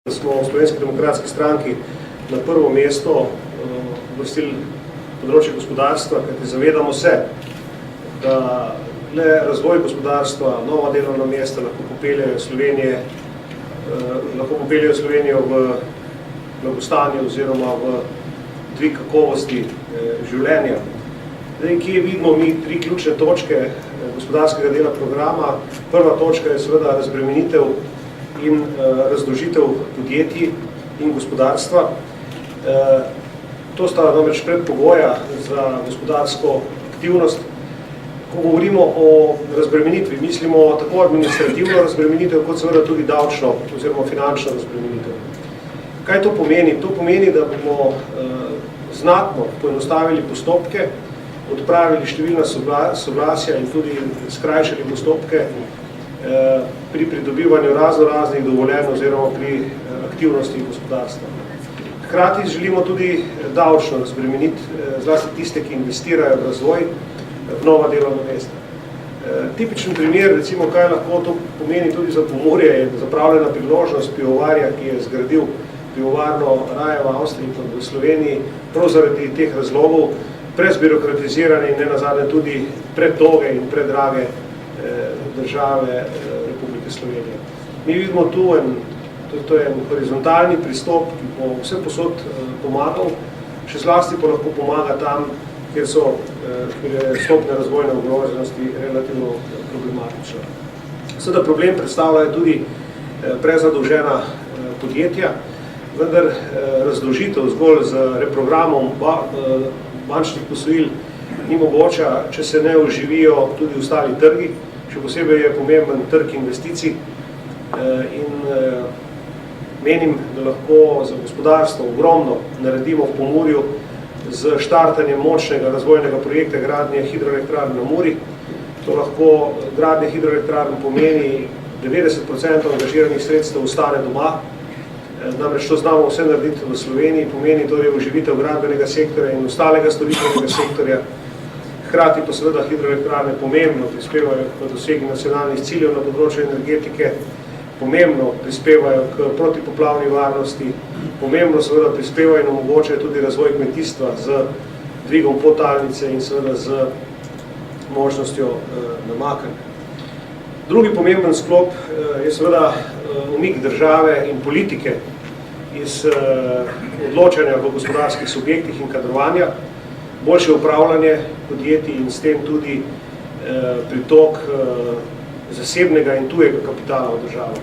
Smo v Slovenski demokratski stranki na prvo mesto uvrstili področje gospodarstva, kajti zavedamo se, da le razvoj gospodarstva, nova delovna mesta lahko popeljejo Slovenijo v blagostanje oziroma v dvig kakovosti življenja. Zdaj, kje vidimo mi tri ključne točke gospodarskega dela programa? Prva točka je seveda razbremenitev in razdolžitev podjetij in gospodarstva. To sta namreč predpogoja za gospodarsko aktivnost. Ko govorimo o razbremenitvi, mislimo tako administrativno razbremenitev, kot seveda tudi davčno oziroma finančno razbremenitev. Kaj to pomeni? To pomeni, da bomo znatno poenostavili postopke, odpravili številna soglasja in tudi skrajšali postopke pri pridobivanju raznih dovoljenj oziroma pri aktivnosti gospodarstva. Hkrati želimo tudi davčno razbremeniti zlasti tiste, ki investirajo v razvoj, v nova delovna mesta. Tipičen primer, recimo, kaj lahko to pomeni tudi za Pomurje, je zapravljena priložnost pivovarja, ki je zgradil pivovarno raje v Avstriji kot v Sloveniji, prav zaradi teh razlogov, prezbirokratizirane in nenazadnje tudi predolge in predrage države Republike Slovenije. Mi vidimo tu to je en horizontalni pristop, ki bo vse posod pomagal, še zlasti pa lahko pomaga tam, kjer je stopnja razvojne ogroženosti relativno problematična. Seveda problem predstavljajo tudi prezadolžena podjetja, vendar razdolžitev zgolj z reprogramom bančnih posojil ni mogoča, če se ne oživijo tudi ostali trgi. Še posebej je pomemben trg investicij in menim, da lahko za gospodarstvo ogromno naredimo v Pomurju z štartanjem močnega razvojnega projekta gradnje hidroelektrarn na Muri. To lahko gradnje hidroelektrarn pomeni 90% angažiranih sredstev ostane doma. Namreč to znamo vse narediti v Sloveniji, pomeni torej oživitev gradbenega sektorja in ostalega storitvenega sektorja. Hkrati pa seveda hidroelektrarne pomembno prispevajo k dosegi nacionalnih ciljev na področju energetike, pomembno prispevajo k protipoplavni varnosti, pomembno seveda prispevajo in omogočajo tudi razvoj kmetijstva z dvigom podtalnice in seveda z možnostjo namakanja. Drugi pomemben sklop je seveda umik države in politike iz odločanja v gospodarskih subjektih in kadrovanja, boljše upravljanje podjetij in s tem tudi pritok zasebnega in tujega kapitala v državo.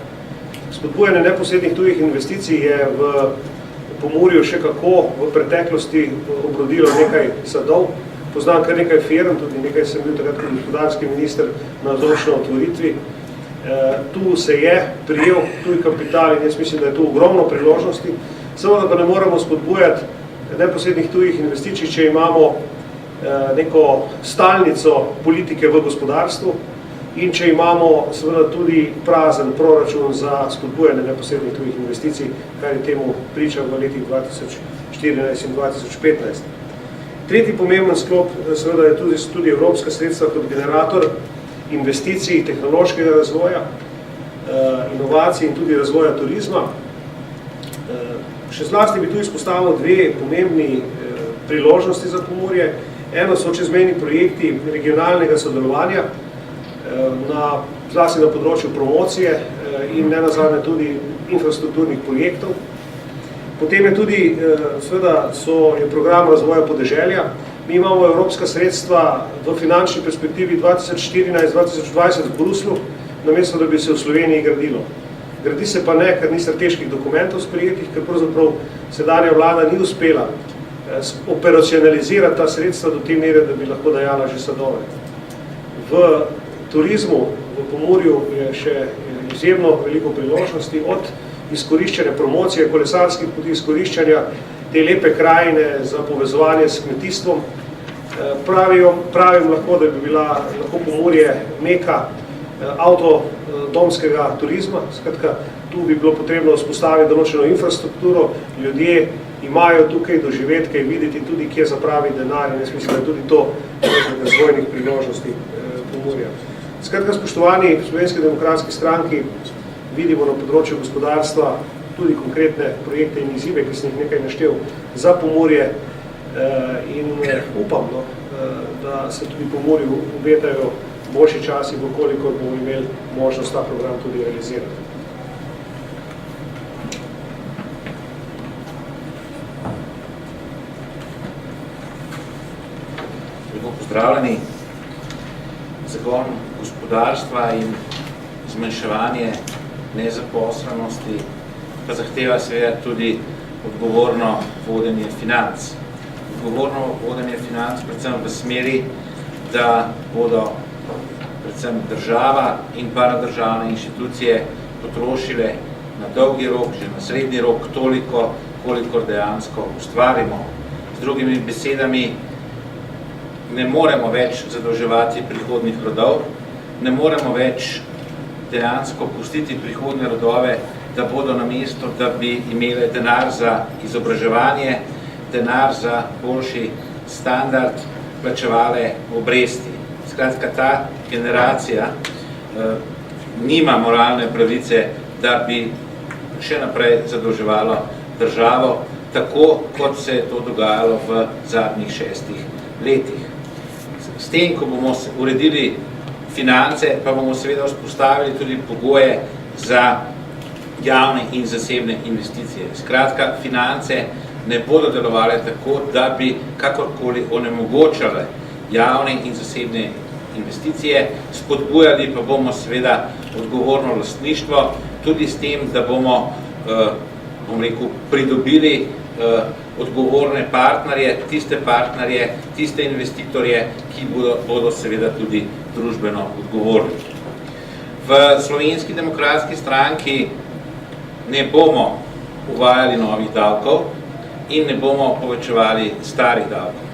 Spodbujanje neposrednih tujih investicij je v Pomurju še kako v preteklosti obrodilo nekaj sadov. Poznam kar nekaj firm, tudi nekaj sem bil takrat kot gospodarski minister na navzočni otvoritvi. Tu se je prijel tuj kapital in jaz mislim, da je tu ogromno priložnosti. Seveda pa ne moramo spodbujati neposrednih tujih investicij, če imamo neko stalnico politike v gospodarstvu in če imamo seveda tudi prazen proračun za spodbujanje neposrednih tujih investicij, kar je temu priča v letih 2014 in 2015. Tretji pomemben sklop seveda je tudi evropska sredstva kot generator investicij, tehnološkega razvoja, inovacij in tudi razvoja turizma. Še zlasti bi tu izpostavil dve pomembni priložnosti za Pomurje. Eno so čezmejni projekti regionalnega sodelovanja, zlasti na področju promocije in nenazadnje tudi infrastrukturnih projektov. Potem je tudi seveda je program razvoja podeželja. Mi imamo evropska sredstva v finančni perspektivi 2014-2020 v Bruslju, namesto da bi se v Sloveniji gradilo. Gradi se pa ne, ker ni strateških dokumentov sprejetih, ker pravzaprav sedanja vlada ni uspela operacionalizirati ta sredstva do te mere, da bi lahko dajala že sadove. V turizmu v Pomurju je še izjemno veliko priložnosti, od izkoriščanja promocije kolesarskih poti, izkoriščanja te lepe krajine za povezovanje s kmetijstvom. Pravim lahko, da bi bila lahko Pomurje meka avtodomskega turizma. Skratka, tu bi bilo potrebno vzpostaviti določeno infrastrukturo, ljudje imajo tukaj doživeti, kaj videti tudi, kje zapravi denar in jaz mislim, da je tudi to razvojnih priložnosti Pomurja. Skratka, spoštovani v Slovenski demokratski stranki vidimo na področju gospodarstva tudi konkretne projekte in izzive, ki sem jih nekaj naštel za Pomurje in upam, da se tudi Pomurju obetajo boljši časi, koliko bomo imeli možnost ta program tudi realizirati. Pozdravljeni. Zagon gospodarstva in zmanjševanje nezaposlenosti pa zahteva seveda tudi odgovorno vodenje financ. Odgovorno vodenje financ predvsem v smeri, da bodo predvsem država in paradržavne inštitucije potrošile na dolgi rok, že na srednji rok toliko, kolikor dejansko ustvarimo. Z drugimi besedami, ne moremo več zadolževati prihodnjih rodov, ne moremo več dejansko pustiti prihodnje rodove, da bodo namesto, da bi imeli denar za izobraževanje, denar za boljši standard, plačevale obresti. Skratka, ta generacija nima moralne pravice, da bi še naprej zadolževalo državo, tako kot se je to dogajalo v zadnjih 6 letih. S tem, ko bomo uredili finance, pa bomo seveda vzpostavili tudi pogoje za javne in zasebne investicije. Skratka, finance ne bodo delovale tako, da bi kakorkoli onemogočale javne in zasebne investicije, spodbujali pa bomo seveda odgovorno lastništvo, tudi s tem, da bomo, pridobili odgovorne partnerje, tiste investitorje, ki bodo seveda tudi družbeno odgovorni. V Slovenski demokratski stranki ne bomo uvajali novih davkov in ne bomo povečevali starih davkov.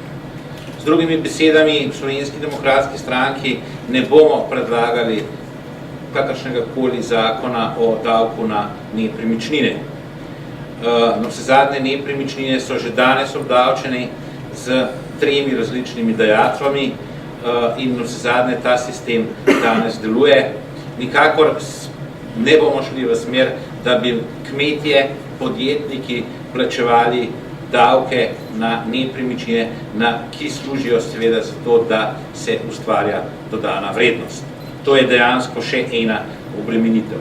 Z drugimi besedami, v Slovenski demokratski stranki ne bomo predlagali kakršnega koli zakona o davku na nepremičnine. Navsezadnje nepremičnine so že danes obdavčene z 3 različnimi dajatvami in navsezadnje ta sistem danes deluje. Nikakor ne bomo šli v smer, da bi kmetje, podjetniki plačevali davke na nepremičnine, ki služijo seveda za to, da se ustvarja dodana vrednost. To je dejansko še ena obremenitev.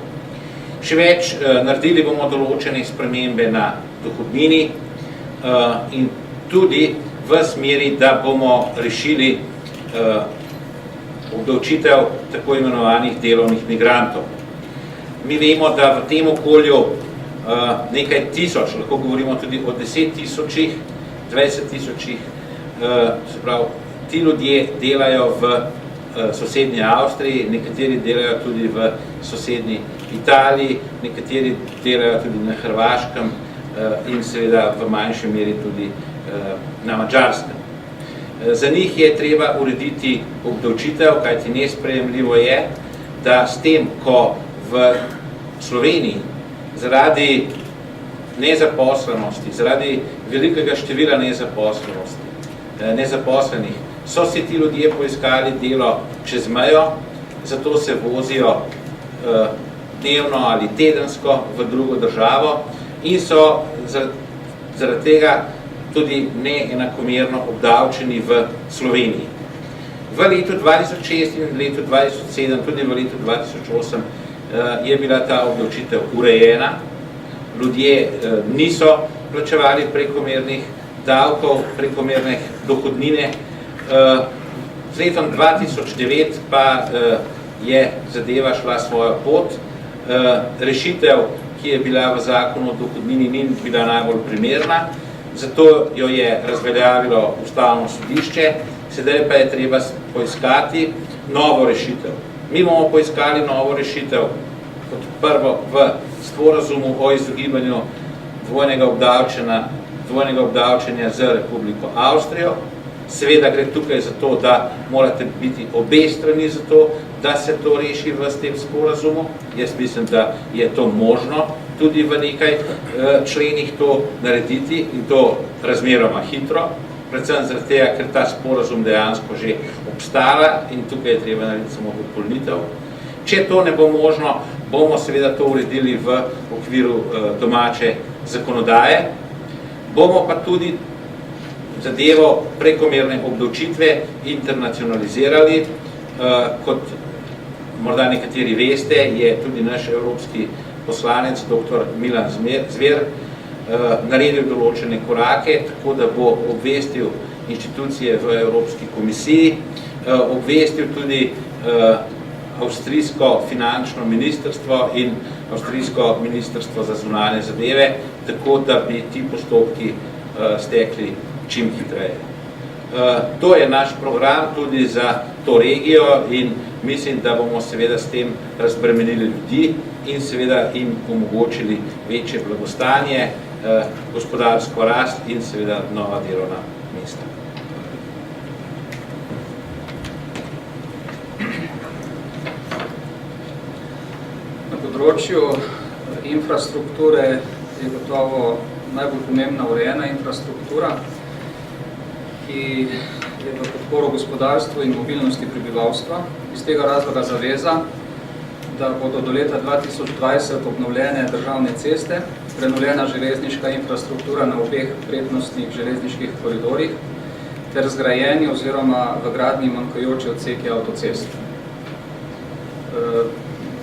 Še več, naredili bomo določene spremembe na dohodnini in tudi v smeri, da bomo rešili obdavčitev tako imenovanih delovnih migrantov. Mi vemo, da v tem okolju nekaj tisoč, lahko govorimo tudi o 10 tisočih, 20 tisočih, se pravi, ti ljudje delajo v sosednji Avstriji, nekateri delajo tudi v sosednji Italiji, nekateri delajo tudi na Hrvaškem in seveda v manjši meri tudi na Madžarskem. Za njih je treba urediti obdavčitev, kajti nesprejemljivo je, da s tem, ko v Sloveniji zaradi nezaposlenosti, zaradi velikega števila nezaposlenih, so si ti ljudje poiskali delo čez mejo, zato se vozijo dnevno ali tedensko v drugo državo in so zaradi tega tudi neenakomerno obdavčeni v Sloveniji. V letu 2006 in letu 2007, tudi v letu 2008 je bila ta obdavčitev urejena. Ljudje niso plačevali prekomernih davkov, prekomerne dohodnine. Z letom 2009 pa je zadeva šla svojo pot. Rešitev, ki je bila v zakonu o dohodnini, ni bila najbolj primerna, zato jo je razveljavilo Ustavno sodišče, sedaj pa je treba poiskati novo rešitev. Mi bomo poiskali novo rešitev kot prvo v sporazumu o izogibanju dvojnega obdavčenja z Republiko Avstrijo. Seveda gre tukaj za to, da morate biti obe strani za to, da se to reši v tem sporazumu. Jaz mislim, da je to možno tudi v nekaj členih to narediti in to razmeroma hitro, predvsem zaradi tega, ker ta sporazum dejansko že obstala in tukaj je treba narediti samo dopolnitev. Če to ne bo možno, bomo seveda to uredili v okviru domače zakonodaje. Bomo pa tudi zadevo prekomerne obdavčitve internacionalizirali. Kot morda nekateri veste, je tudi naš evropski poslanec, dr. Milan Zver, naredil določene korake, tako da bo obvestil inštitucije v Evropski komisiji, obvestil tudi avstrijsko finančno ministrstvo in avstrijsko ministrstvo za zunanje zadeve, tako da bi ti postopki stekli čim hitreje. To je naš program tudi za to regijo in mislim, da bomo seveda s tem razbremenili ljudi in seveda jim omogočili večje blagostanje, gospodarsko rast in seveda nova delovna mesta. Na področju infrastrukture je gotovo najbolj pomembna urejena infrastruktura, ki je v podporo gospodarstvu in mobilnosti prebivalstva. Iz tega razloga zaveza, da bodo do leta 2020 obnovljene državne ceste, prenovljena železniška infrastruktura na obeh prednostnih železniških koridorjih ter zgrajeni oziroma v gradnji manjkajoči odseki avtocest.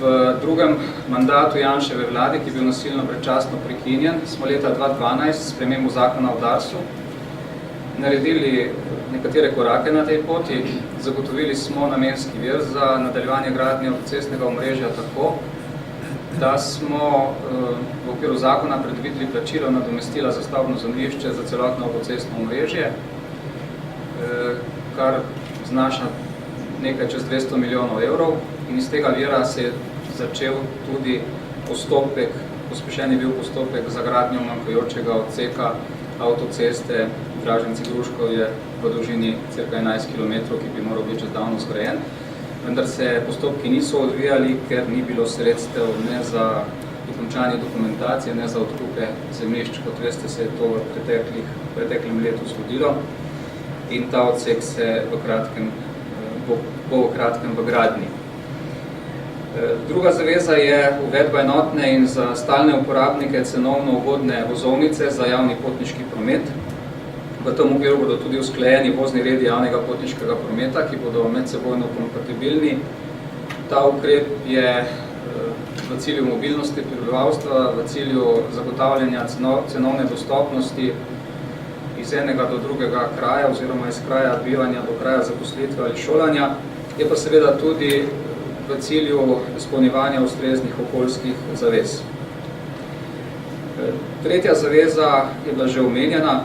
V drugem mandatu Janševe vlade, ki je bil nasilno predčasno prekinjen, smo leta 2012 s spremembo zakona o Darsu naredili nekatere korake na tej poti. Zagotovili smo namenski vir za nadaljevanje gradnje avtocestnega omrežja tako, da smo v okviru zakona predvideli plačilo nadomestila za stavbno zemljišče za celotno avtocestno omrežje, kar znaša nekaj čez 200 milijonov evrov, in iz tega vira se je začel tudi postopek, pospešen je bil postopek za gradnjo manjkajočega odseka avtoceste Draženci-Gruškovje v dolžini cirka 11 km, ki bi moral biti čez davno zgrajen. Vendar se postopki niso odvijali, ker ni bilo sredstev ne za dokončanje dokumentacije, ne za odkupe zemljišč. Kot veste, se je to v preteklem letu zgodilo in ta odsek se bo v kratkem v gradnji. Druga zaveza je uvedba enotne in za stalne uporabnike cenovno ugodne vozovnice za javni potniški promet. V tem okviru bodo tudi usklajeni vozni redi javnega potniškega prometa, ki bodo medsebojno kompatibilni. Ta ukrep je v cilju mobilnosti prebivalstva, v cilju zagotavljanja cenovne dostopnosti iz enega do drugega kraja oziroma iz kraja bivanja do kraja zaposlitve ali šolanja, je pa seveda tudi v cilju izpolnjevanja ustreznih okoljskih zavez. Tretja zaveza je bila že omenjena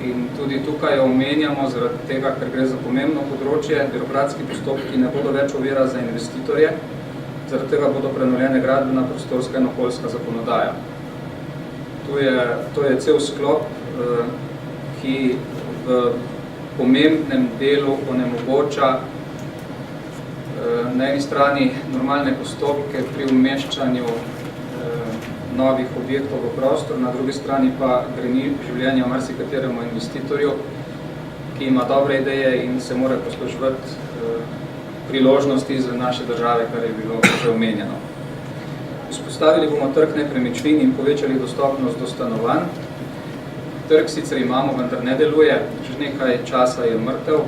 in tudi tukaj jo omenjamo zaradi tega, ker gre za pomembno področje. Birokratski postopki ne bodo več ovira za investitorje, zaradi tega bodo prenovljene gradbena, prostorska in okoljska zakonodaja. To je cel sklop, ki v pomembnem delu onemogoča na eni strani normalne postopke pri umeščanju novih objektov v prostor, na drugi strani pa greni življenja marsikateremu investitorju, ki ima dobre ideje in se mora posluževati priložnosti za naše države, kar je bilo že omenjeno. Vzpostavili bomo trg nepremičnin in povečali dostopnost do stanovanj. Trg sicer imamo, vendar ne deluje, že nekaj časa je mrtev.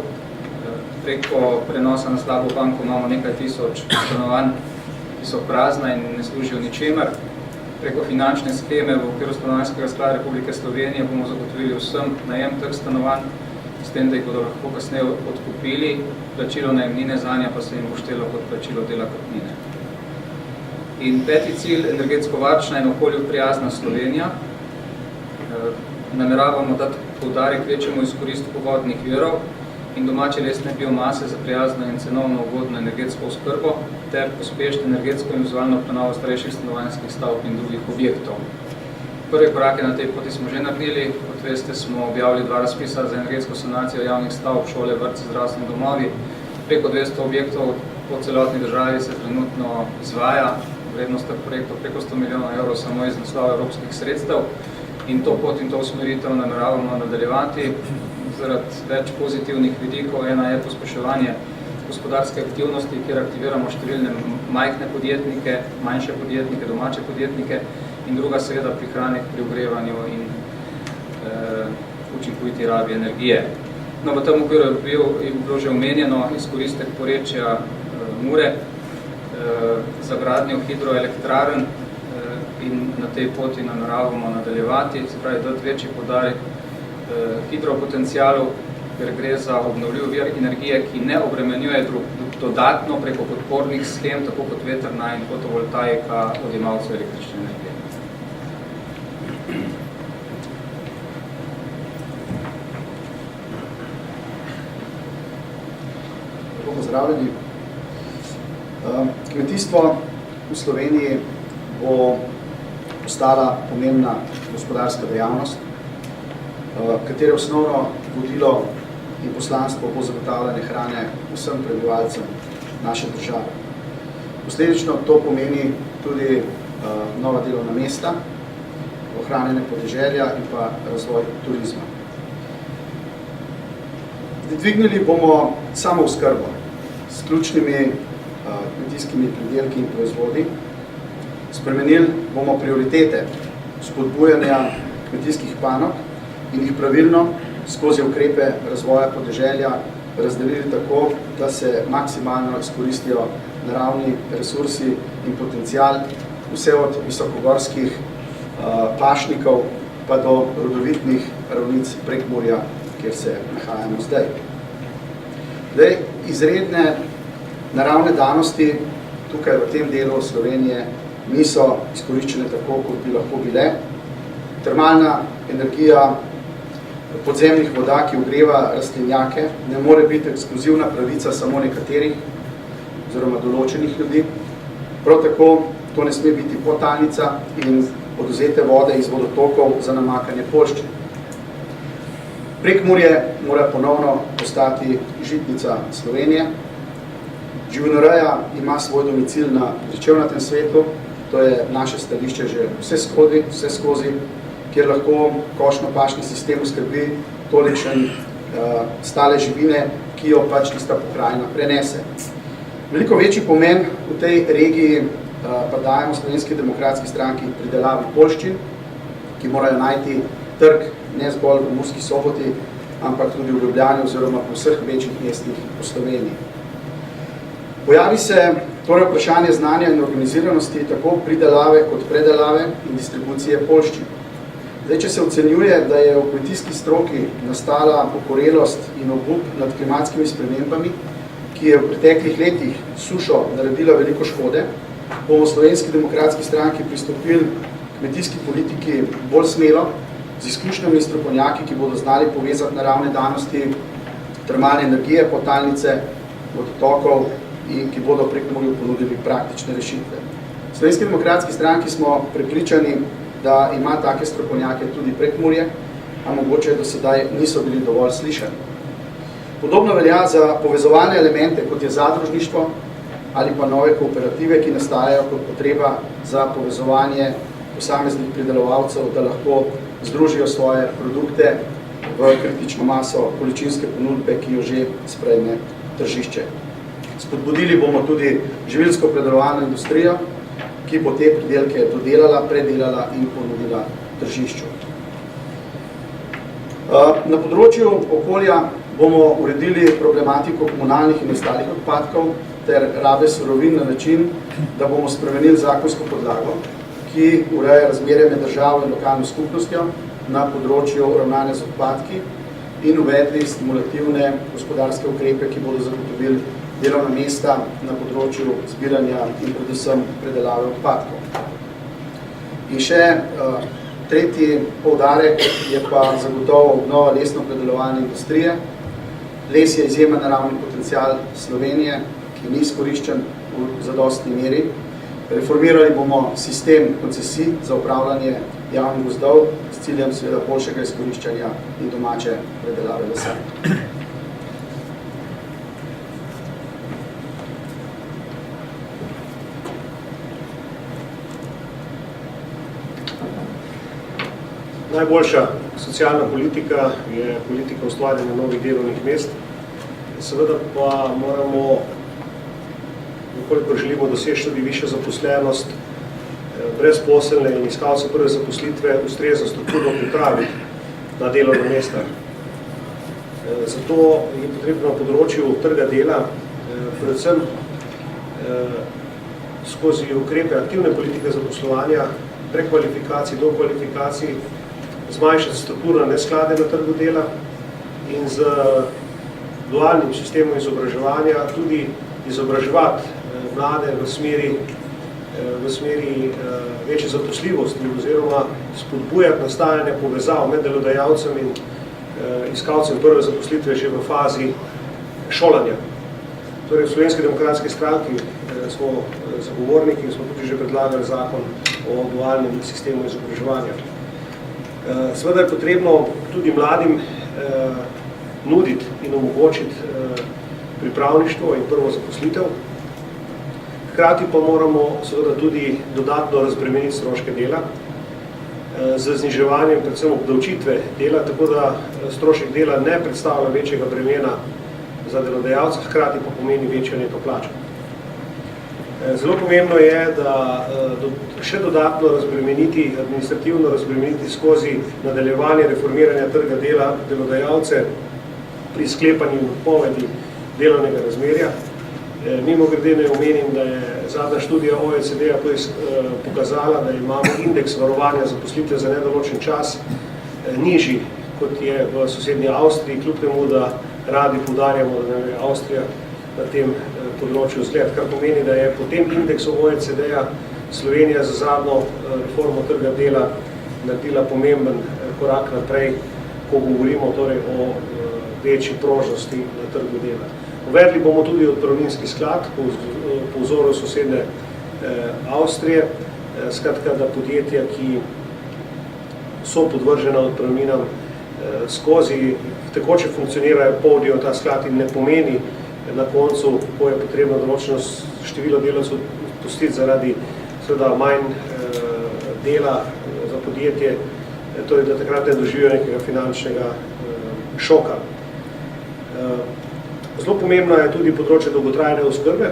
Preko prenosa na slabo banko imamo nekaj tisoč stanovanj, ki so prazna in ne služijo ničemer. Preko finančne scheme v okviru Stanovanjskega sklada Republike Slovenije bomo zagotovili vsem najem teh stanovanj, s tem, da jih bodo lahko kasneje odkupili, plačilo najemnine zanje pa se jim bo štelo kot plačilo dela kupnine. In peti cilj, energetsko varčna in okolju prijazna Slovenija. Nameravamo dati poudarek večjemu izkoristku vodnih virov in domače lesne biomase za prijazno in cenovno ugodno energetsko oskrbo ter pospešiti energetsko in vizualno prenovo starejših stanovanjskih stavb in drugih objektov. Prve korake na tej poti smo že naredili. Kot veste, smo objavili 2 razpisa za energetsko sanacijo javnih stavb, šole, vrtci, zdravstveni domovi. Preko 200 objektov po celotni državi se trenutno izvaja. Vrednost teh projektov preko 100 milijonov evrov samo iz naslova evropskih sredstev. In to pot in to usmeritev nameravamo nadaljevati zaradi več pozitivnih vidikov. Ena je pospeševanje gospodarske aktivnosti, kjer aktiviramo številne majhne podjetnike, manjše podjetnike, domače podjetnike in druga seveda prihranek pri ogrevanju in učinkoviti rabi energije. No, v tem okviru je bilo že omenjeno izkoristek porečja Mure za gradnjo hidroelektrarn in na tej poti nameravamo nadaljevati, se pravi, dati večji poudarek hidropotencialov, ker gre za obnovljiv vir energije, ki ne obremenjuje dodatno preko podpornih shem, tako kot vetrna in fotovoltaika odjemalcev električne energije. Pozdravljeni. Kmetijstvo v Sloveniji bo postala pomembna gospodarska dejavnost, katere osnovno vodilo in poslanstvo bo zagotavljanje hrane vsem prebivalcem naše države. Posledično to pomeni tudi nova delovna mesta, ohranjanje podeželja in pa razvoj turizma. Dvignili bomo samooskrbo s ključnimi kmetijskimi pridelki in proizvodi, spremenili bomo prioritete spodbujanja kmetijskih panog in jih pravilno skozi ukrepe razvoja podeželja razdelili tako, da se maksimalno izkoristijo naravni resursi in potencial, vse od visokogorskih pašnikov pa do rodovitnih ravnic Prekmurja, kjer se nahajamo zdaj. Izredne naravne danosti tukaj v tem delu Slovenije niso izkoriščene tako, kot bi lahko bile. Termalna energija podzemnih voda, ki ogreva rastlinjake, ne more biti ekskluzivna pravica samo nekaterih oziroma določenih ljudi. Prav tako to ne sme biti podtalnica in odvzete vode iz vodotokov za namakanje poljščin. Prekmurje mora ponovno postati žitnica Slovenije. Živinoreja ima svoj domicil na gričevnatem svetu, to je naše stališče že vse skozi, kjer lahko košno-pašni sistem uskrbi tolikšen stale živine, ki jo pač tista pokrajina prenese. Veliko večji pomen v tej regiji pa dajemo Slovenski demokratski stranki pridelavi poljščin, ki morajo najti trg ne zgolj v Murski Soboti, ampak tudi v Ljubljani oziroma po vseh večjih mestih po Sloveniji. Pojavi se torej vprašanje znanja in organiziranosti tako pridelave kot predelave in distribucije poljščin. Če se ocenjuje, da je v kmetijski stroki nastala okorelost in obup nad klimatskimi spremembami, ki je v preteklih letih sušo naredila veliko škode, bomo v Slovenski demokratski stranki pristopili kmetijski politiki bolj smelo, z izkušnjami strokovnjaki, ki bodo znali povezati naravne danosti, termalne energije, podtalnice, vodotokov in ki bodo Prekmurju ponudili praktične rešitve. V Slovenski demokratski stranki smo prepričani, da ima take strokovnjake tudi Prekmurje, a mogoče do sedaj niso bili dovolj slišani. Podobno velja za povezovalne elemente, kot je zadružništvo ali pa nove kooperative, ki nastajajo kot potreba za povezovanje posameznih pridelovalcev, da lahko združijo svoje produkte v kritično maso količinske ponudbe, ki jo že sprejme tržišče. Spodbudili bomo tudi živilsko-predelovalno industrijo, ki bo te pridelke dodelala, predelala in ponudila tržišču. Na področju okolja bomo uredili problematiko komunalnih in ostalih odpadkov ter rabe surovin na način, da bomo spremenili zakonsko podlago, ki ureja razmerje med državo in lokalno skupnostjo na področju ravnanja z odpadki in uvedli stimulativne gospodarske ukrepe, ki bodo zagotovili delovna mesta na področju zbiranja in predvsem predelave odpadkov. In še tretji poudarek je pa zagotovo obnova lesno-predelovalne industrije. Les je izjemen naravni potencial Slovenije, ki ni izkoriščen v zadostni meri. Reformirali bomo sistem koncesij za upravljanje javnih gozdov s ciljem seveda boljšega izkoriščanja in domače predelave lesa. Najboljša socialna politika je politika ustvarjanja novih delovnih mest. seveda pa moramo, koliko želimo doseči tudi višjo zaposlenost, brezposelne in iskalce prve zaposlitve ustrezno strukturno pripraviti na delovno mesto. Zato je potrebno na področju trga dela predvsem skozi ukrepe aktivne politike zaposlovanja, prekvalifikacij, dokvalifikacij, zmanjšati strukturne nesklade na trgu dela in z dualnim sistemom izobraževanja tudi izobraževati mlade v smeri večje zaposljivosti oziroma spodbujati nastajanje povezav med delodajalcem in iskalcem prve zaposlitve že v fazi šolanja. Torej, v Slovenski demokratski stranki smo zagovorniki in smo tudi že predlagali zakon o dualnem sistemu izobraževanja. Seveda je potrebno tudi mladim nuditi in omogočiti pripravništvo in prvo zaposlitev. Hkrati pa moramo seveda tudi dodatno razbremeniti stroške dela z zniževanjem predvsem obdavčitve dela, tako da strošek dela ne predstavlja večjega bremena za delodajalca, hkrati pa pomeni večjo neto plačo. Zelo pomembno je, da še dodatno razbremeniti, administrativno razbremeniti skozi nadaljevanje reformiranja trga dela delodajalce pri sklepanju in odpovedi delovnega razmerja. Mimogrede naj omenim, da je zadnja študija OECD-a pokazala, da imamo indeks varovanja zaposlitve za nedoločen čas nižji, kot je v sosednji Avstriji, kljub temu, da radi poudarjamo, da je Avstrija na tem področju zgled, kar pomeni, da je po tem indeksu OECD-a Slovenija za zadnjo reformo trga dela naredila pomemben korak naprej, ko govorimo torej o večji prožnosti na trgu dela. Uvedli bomo tudi odpravninski sklad po vzoru sosedne Avstrije, skratka, da podjetja, ki so podvržena odpravninam, skozi tekoče funkcionirajo, polnijo ta sklad in ne pomeni na koncu, ko je potrebno določeno število delavcev pustiti zaradi seveda manj dela za podjetje, torej da takrat ne doživijo nekega finančnega šoka. Zelo pomembno je tudi področje dolgotrajne oskrbe.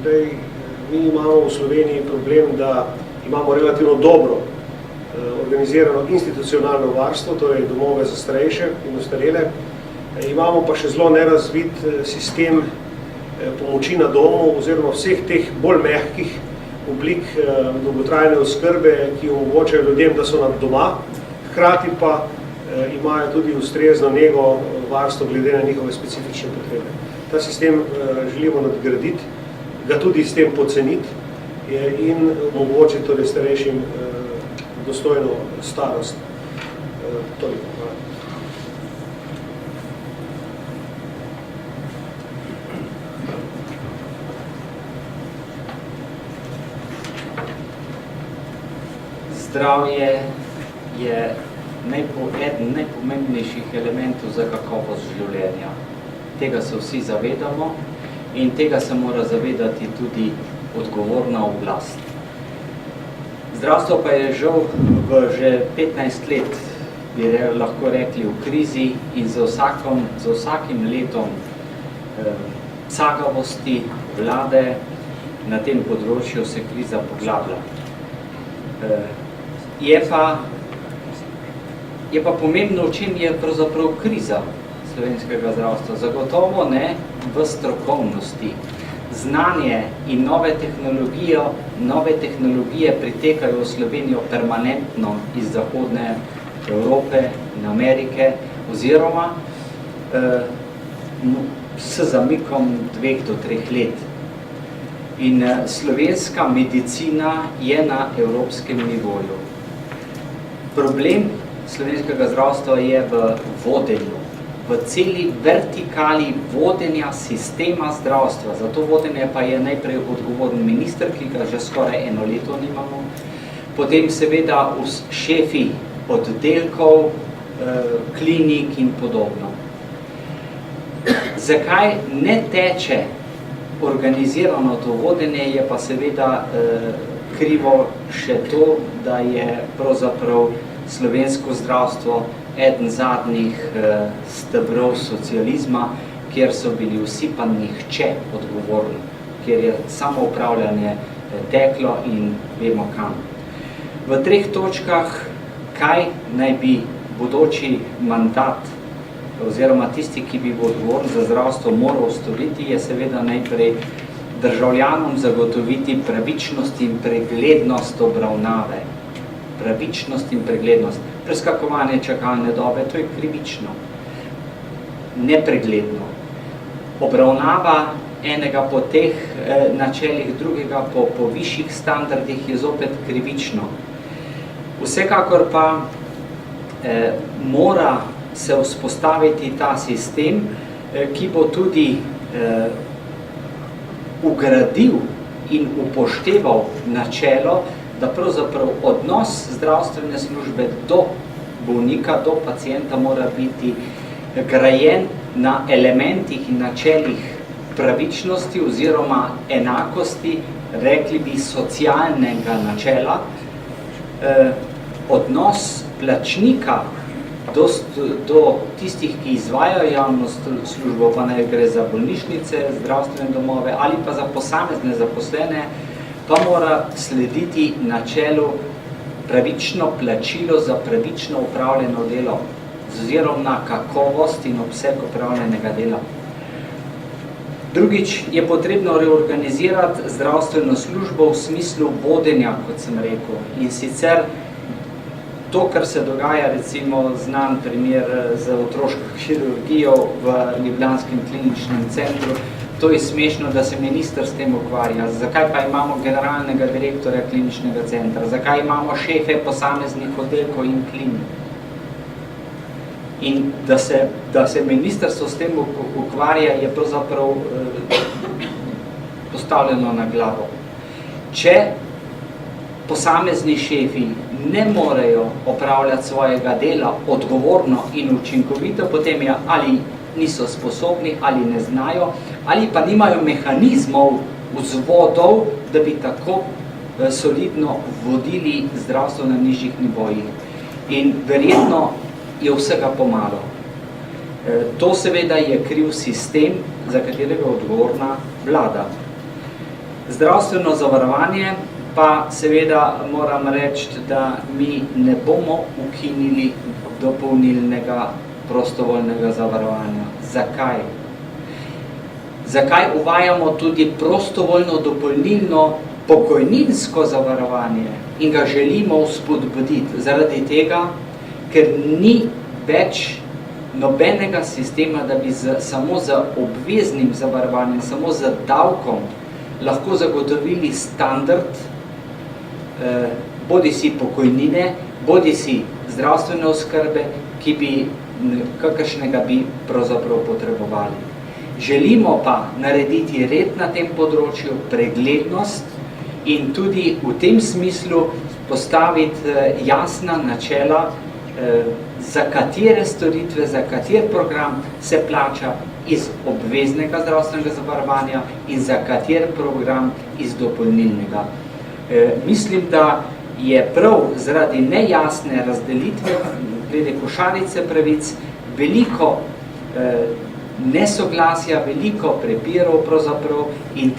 Mi imamo v Sloveniji problem, da imamo relativno dobro organizirano institucionalno varstvo, torej domove za starejše in ostarele. Imamo pa še zelo nerazvit sistem pomoči na domu oziroma vseh teh bolj mehkih oblik dolgotrajne oskrbe, ki omogočajo ljudem, da so doma, hkrati pa imajo tudi ustrezno nego varstvo glede na njihove specifične potrebe. Ta sistem želimo nadgraditi, ga tudi s tem poceniti in omogočiti torej starejšim dostojno starost. Toliko. Zdravje je eden najpomembnejših elementov za kakovost življenja. Tega se vsi zavedamo in tega se mora zavedati tudi odgovorna oblast. Zdravstvo pa je žal že 15 let, bi lahko rekli, v krizi in z vsakim letom cagavosti vlade na tem področju se kriza poglablja. Je pa pomembno, v čem je pravzaprav kriza slovenskega zdravstva. Zagotovo ne v strokovnosti. Znanje in nove tehnologije pritekajo v Slovenijo permanentno iz zahodne Evrope in Amerike oziroma s zamikom 2 do 3 let. In slovenska medicina je na evropskem nivoju. Problem slovenskega zdravstva je v vodenju, v celi vertikali vodenja sistema zdravstva. Za to vodenje pa je najprej odgovoren minister, ki ga že skoraj 1 leto nimamo, potem seveda šefi oddelkov, klinik in podobno. Zakaj ne teče organizirano to vodenje, je pa seveda krivo še to, da je pravzaprav slovensko zdravstvo eden zadnjih stebrov socializma, kjer so bili vsi pa nihče odgovorni, kjer je samo upravljanje teklo in vemo kam. V 3 točkah, kaj naj bi bodoči mandat oziroma tisti, ki bi bil odgovoren za zdravstvo, moral storiti, je seveda najprej državljanom zagotoviti pravičnost in preglednost obravnave. Pravičnost in preglednost. Preskakovanje čakalne dobe, to je krivično. Nepregledno. Obravnava enega po teh načelih, drugega po višjih standardih je zopet krivično. Vsekakor pa mora se vzpostaviti ta sistem, ki bo tudi ugradil in upošteval načelo, da pravzaprav odnos zdravstvene službe do bolnika, do pacienta mora biti grajen na elementih in načelih pravičnosti oziroma enakosti, rekli bi socialnega načela. Odnos plačnika do tistih, ki izvajajo javno službo, pa naj gre za bolnišnice, zdravstvene domove ali pa za posamezne zaposlene, pa mora slediti načelu pravično plačilo za pravično upravljeno delo z ozirom na kakovost in obseg upravljenega dela. Drugič je potrebno reorganizirati zdravstveno službo v smislu vodenja, kot sem rekel, in sicer to, kar se dogaja, recimo znan primer za otroško kirurgijo v ljubljanskem kliničnem centru, to je smešno, da se minister s tem ukvarja. Zakaj pa imamo generalnega direktorja kliničnega centra? Zakaj imamo šefe posameznih oddelkov in klinik? In da se ministrstvo s tem ukvarja, je pravzaprav postavljeno na glavo. Če posamezni šefi ne morejo opravljati svojega dela odgovorno in učinkovito, potem je ali niso sposobni, ali ne znajo, ali pa nimajo mehanizmov, vzvodov, da bi tako solidno vodili zdravstvo na nižjih nivojih. In verjetno je vsega pomalo. To seveda je kriv sistem, za katerega je odgovorna vlada. Zdravstveno zavarovanje pa seveda moram reči, da mi ne bomo ukinili dopolnilnega prostovoljnega zavarovanja. Zakaj? Zakaj uvajamo tudi prostovoljno dopolnilno pokojninsko zavarovanje in ga želimo vzpodbuditi? Zaradi tega, ker ni več nobenega sistema, da bi samo z obveznim zavarovanjem, samo z davkom lahko zagotovili standard, bodi si pokojnine, bodi si zdravstvene oskrbe, kakršnega bi pravzaprav potrebovali. Želimo pa narediti red na tem področju, preglednost in tudi v tem smislu postaviti jasna načela, za katere storitve, za kater program se plača iz obveznega zdravstvenega zavarovanja in za kater program iz dopolnilnega. Mislim, da je prav zaradi nejasne razdelitve glede košarice pravic veliko nesoglasja, veliko prepirov pravzaprav in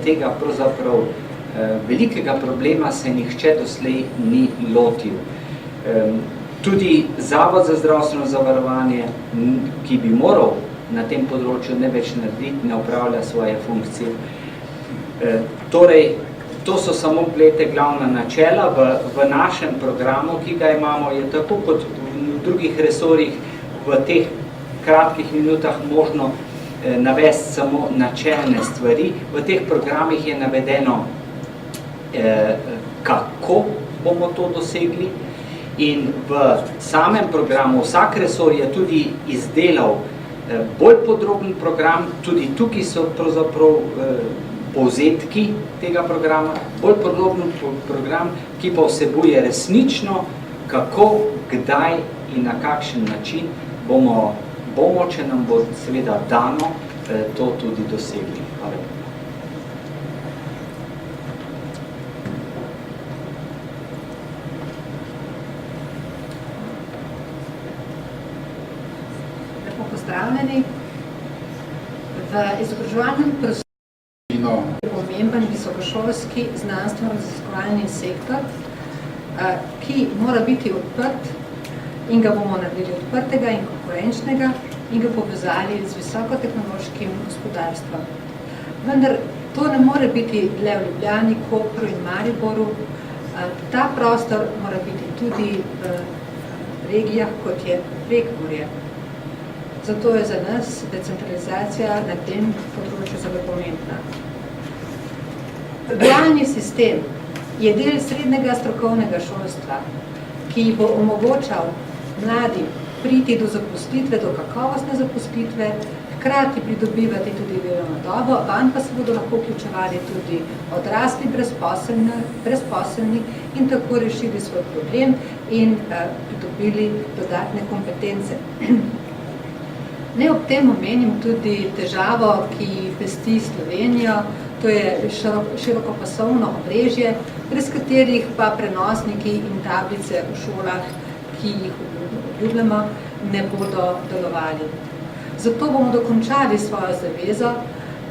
tega pravzaprav velikega problema se nihče doslej ni lotil. Tudi Zavod za zdravstveno zavarovanje, ki bi moral na tem področju ne več narediti, ne opravlja svoje funkcije. Torej, to so samo glavna načela. V našem programu, ki ga imamo, je tako kot v drugih resorjih v teh kratkih minutah možno navesti samo načelne stvari. V teh programih je navedeno, kako bomo to dosegli. In v samem programu vsak resor je tudi izdelal bolj podroben program, tudi tukaj so pravzaprav povzetki tega programa, bolj podroben program, ki pa vsebuje resnično, kako, kdaj in na kakšen način bomo, če nam bo seveda dano, to tudi dosegli. Hvala. Pozdravljeni. V izobraževalnem prostoru je pomemben visokošolski znanstveno-raziskovalni sektor, ki mora biti odprt in ga bomo naredili odprtega in konkurenčnega in ga povezali z visokotehnološkim gospodarstvom. Vendar to ne more biti le v Ljubljani, Kopru in Mariboru. Ta prostor mora biti tudi v regijah, kot je Prekmurje. Zato je za nas decentralizacija na tem področju zelo pomembna. Dualni sistem je del srednjega strokovnega šolstva, ki bo omogočal mladim priti do zaposlitve, do kakovostne zaposlitve, hkrati pridobivati tudi delovno dobo, vanj pa se bodo lahko vključevali tudi odrasli brezposelni in tako rešili svoj problem in pridobili dodatne kompetence. Ne ob tem omenim tudi težavo, ki pesti Slovenijo, to je širokopasovno omrežje, brez katerih pa prenosniki in tablice v šolah, ki jih obljubljamo, ne bodo delovali. Zato bomo dokončali svojo zavezo,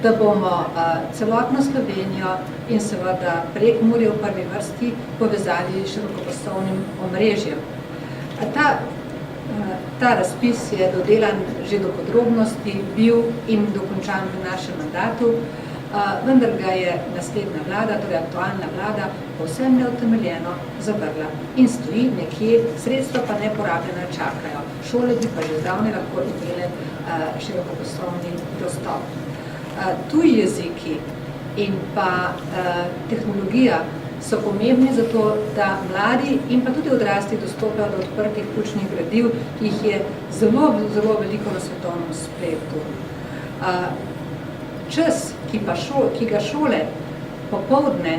da bomo celotno Slovenijo in seveda Prekmurje v prvi vrsti povezali s širokopasovnim omrežjem. Ta razpis je dodelan že do podrobnosti, bil in dokončan v našem mandatu, vendar ga je naslednja vlada, torej aktualna vlada, povsem neutemeljeno zavrla in stoji nekje, sredstva pa neporabljena čakajo. Šole bi pa že zdavnaj lahko imele širokopasovni dostop. Tuji jeziki in pa tehnologija so pomembni zato, da mladi in pa tudi odrasli dostopajo do odprtih učnih gradiv, ki jih je zelo, zelo veliko na svetovnem spletu. Čas, ki ga šole popoldne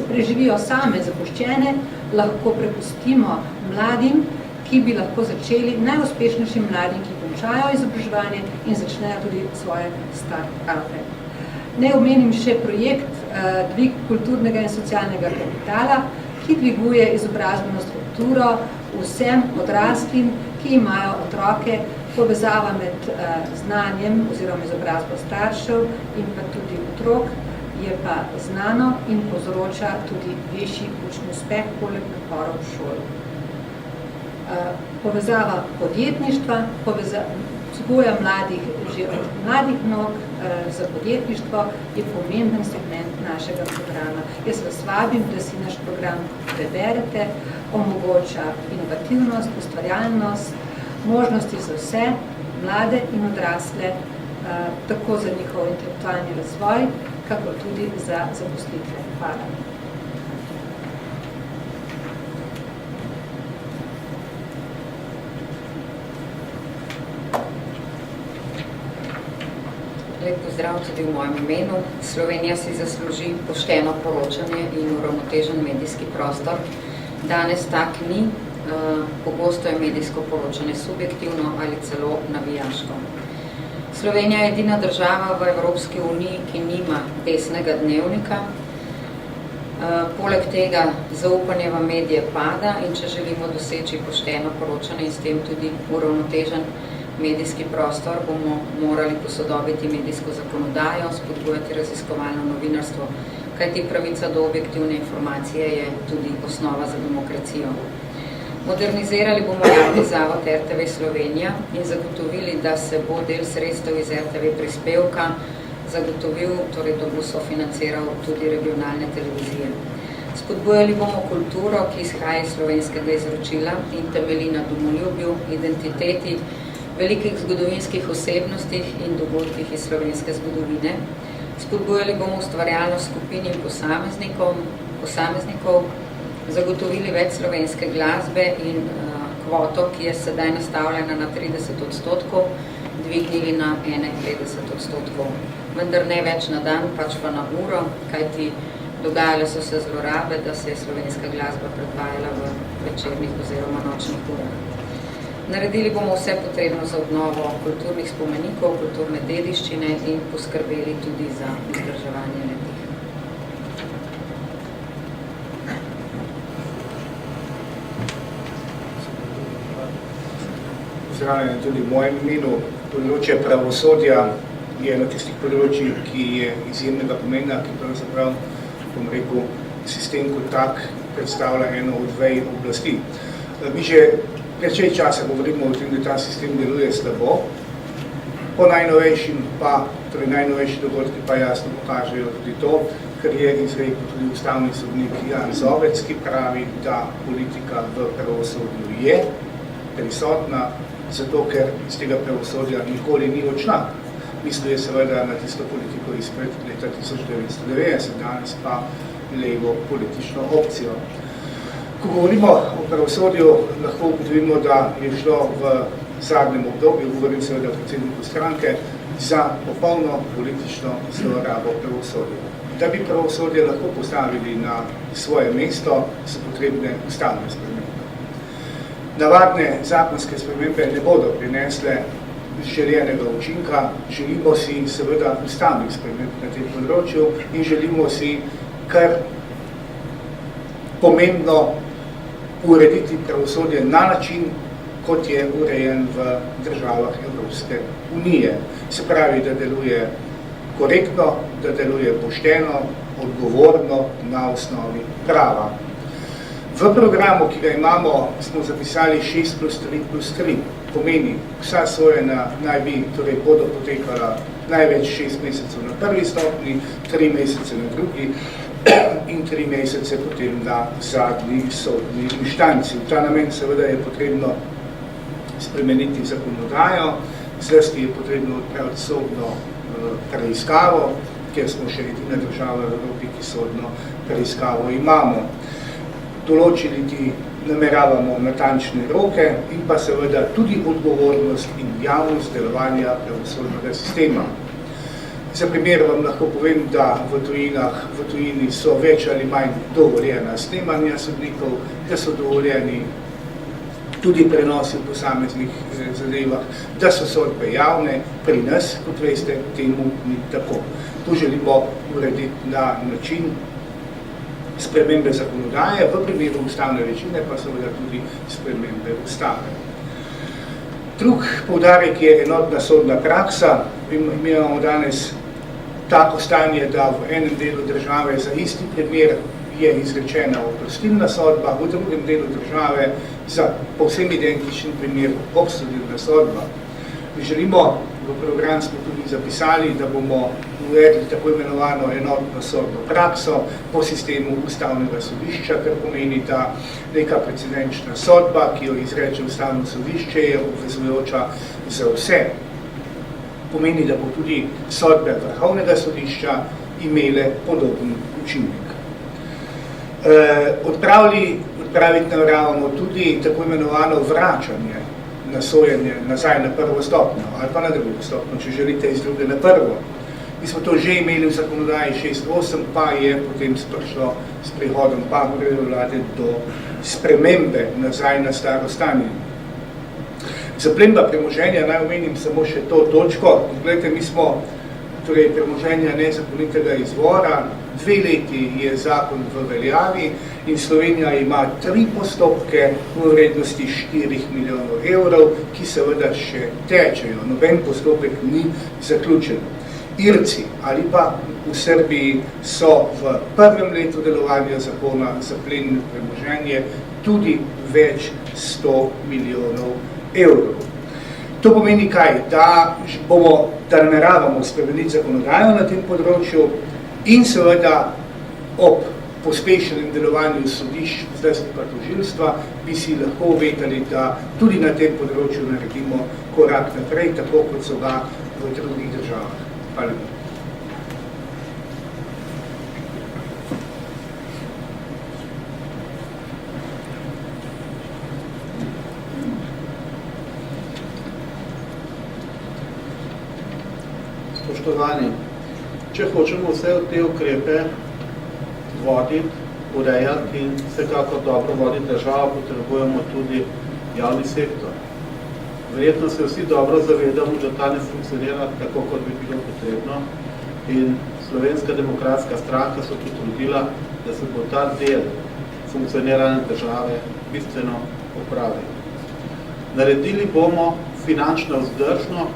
preživijo same zapuščene, lahko prepustimo mladim, ki bi lahko začeli, najuspešnejšim mladim, ki končajo izobraževanje in začnejo tudi svoje start-upe. Ne omenim še projekt Dvig kulturnega in socialnega kapitala, ki dviguje izobrazbeno strukturo vsem odraslim, ki imajo otroke, povezava med znanjem oziroma izobrazbo staršev in pa tudi otrok je pa znano in povzroča tudi višji učni uspeh poleg naporov v šoli. Povezava podjetništva, vzgoja mladih, že od mladih nog za podjetništvo je pomemben segment našega programa. Jaz vas vabim, da si naš program preberete, omogoča inovativnost, ustvarjalnost, možnosti za vse, mlade in odrasle, tako za njihov intelektualni razvoj, kako tudi za zaposlitve. Hvala. Lep pozdrav tudi v mojem imenu. Slovenija si zasluži pošteno poročanje in uravnotežen medijski prostor. Danes tak ni. Pogosto je medijsko poročanje subjektivno ali celo navijaško. Slovenija je edina država v Evropski uniji, ki nima desnega dnevnika. Poleg tega zaupanje v medije pada in če želimo doseči pošteno poročanje in s tem tudi uravnotežen medijski prostor, bomo morali posodobiti medijsko zakonodajo, spodbujati raziskovalno novinarstvo, kajti pravica do objektivne informacije je tudi osnova za demokracijo. Modernizirali bomo javni zavod RTV Slovenija in zagotovili, da se bo del sredstev iz RTV prispevka zagotovil, torej da bo sofinanciral tudi regionalne televizije. Spodbujali bomo kulturo, ki izhaja iz slovenskega izročila in temelji na domoljubju, identiteti, velikih zgodovinskih osebnostih in dogodkih iz slovenske zgodovine. Spodbujali bomo ustvarjalnost skupin in posameznikov, zagotovili več slovenske glasbe in kvoto, ki je sedaj nastavljena na 30%, dvignili na 51%. Vendar ne več na dan, pač pa na uro, kajti dogajale so se zlorabe, da se je slovenska glasba predvajala v večernih oziroma nočnih urah. Naredili bomo vse potrebno za obnovo kulturnih spomenikov, kulturne dediščine in poskrbeli tudi za vzdrževanje letih. Pozdravljeni tudi v mojem imenu. Področje pravosodja je eno tistih področij, ki je izjemnega pomena, ki pravzaprav, bom rekel, sistem kot tak predstavlja eno od vej oblasti. Mi že precej časa govorimo o tem, da ta sistem deluje slabo. Po najnovejšim pa, torej najnovejši dogodki pa jasno pokažejo tudi to, ker je izrekel tudi ustavni sodnik Jan Zovec, ki pravi, da politika v pravosodju je prisotna, zato ker iz tega pravosodja nikoli ni odšla. Mislil je seveda na tisto politiko izpred leta 1990, danes pa levo politično opcijo. Ko govorimo o pravosodju, lahko ugotovimo, da je šlo v zadnjem obdobju, govorim seveda o predsedniku stranke, za popolno politično zlorabo pravosodja. Da bi pravosodje lahko postavili na svoje mesto, so potrebne ustavne spremembe. Navadne zakonske spremembe ne bodo prinesle željenega učinka, želimo si seveda ustavnih sprememb na tem področju in želimo si kar pomembno urediti pravosodje na način, kot je urejen v državah Evropske unije. Se pravi, da deluje korektno, da deluje pošteno, odgovorno na osnovi prava. V programu, ki ga imamo, smo zapisali 6+3+3. Pomeni, vsa sojenja naj bi, torej bodo potekala največ 6 mesecev na prvi stopni, 3 mesece na drugi in 3 mesece potem na zadnji sodni inštanci. V ta namen seveda je potrebno spremeniti zakonodajo, zlasti je potrebno odpraviti sodno preiskavo, ker smo še edina država v Evropi, ki sodno preiskavo imamo. Določili ti nameravamo natančne roke in pa seveda tudi odgovornost in javnost delovanja pravosodnega sistema. Za primer vam lahko povem, da v tujini so več ali manj dovoljena snemanja sodnikov, da so dovoljeni tudi prenosi v posameznih zadevah, da so sodbe javne, pri nas, kot veste, temu ni tako. To želimo urediti na način spremembe zakonodaje, v primeru ustavne večine pa seveda tudi spremembe ustave. Drug poudarek je enotna sodna praksa. Mi imamo danes tako stanje, da v enem delu države za isti primer je izrečena oprostilna sodba, v drugem delu države za povsem identičen primer obsodilna sodba. Mi želimo, v program smo tudi zapisali, da bomo uvedli tako imenovano enotno sodno prakso po sistemu ustavnega sodišča, kar pomeni, da neka precedenčna sodba, ki jo izreče ustavno sodišče, je obvezujoča za vse. Pomeni, da bo tudi sodbe vrhovnega sodišča imele podoben učinek. Odpraviti nameravamo tudi tako imenovano vračanje na sojenje nazaj na prvo stopnjo ali pa na drugo stopnjo, če želite iz druge na prvo. Mi smo to že imeli v zakonodaji 6.8, pa je potem prišlo s prihodom Pahorjeve vlade do spremembe nazaj na staro stanje. Zaplemba premoženja, naj omenim samo še to točko. Glejte, mi smo torej premoženja nezakonitega izvora, 2 leti je zakon v veljavi in Slovenija ima 3 postopke v vrednosti 4 milijonov evrov, ki seveda še tečejo. Noben postopek ni zaključen. Irci ali pa v Srbiji so v prvem letu delovanja zakona zaplenili premoženje tudi več 100 milijonov evrov. To pomeni kaj? Da nameravamo spremeniti zakonodajo na tem področju in seveda ob pospešenem delovanju sodišč, zdaj pa tožilstva, bi si lahko obetali, da tudi na tem področju naredimo korak naprej, tako kot so ga v drugih državah. Hvala. Spoštovani, če hočemo vse te ukrepe voditi, urejati in vsekako dobro voditi državo, potrebujemo tudi javni sektor. Verjetno se vsi dobro zavedamo, da ta ne funkcionira tako, kot bi bilo potrebno in Slovenska demokratska stranka se potrudila, da se bo ta del funkcioniranja države bistveno popravil. Naredili bomo finančno vzdržno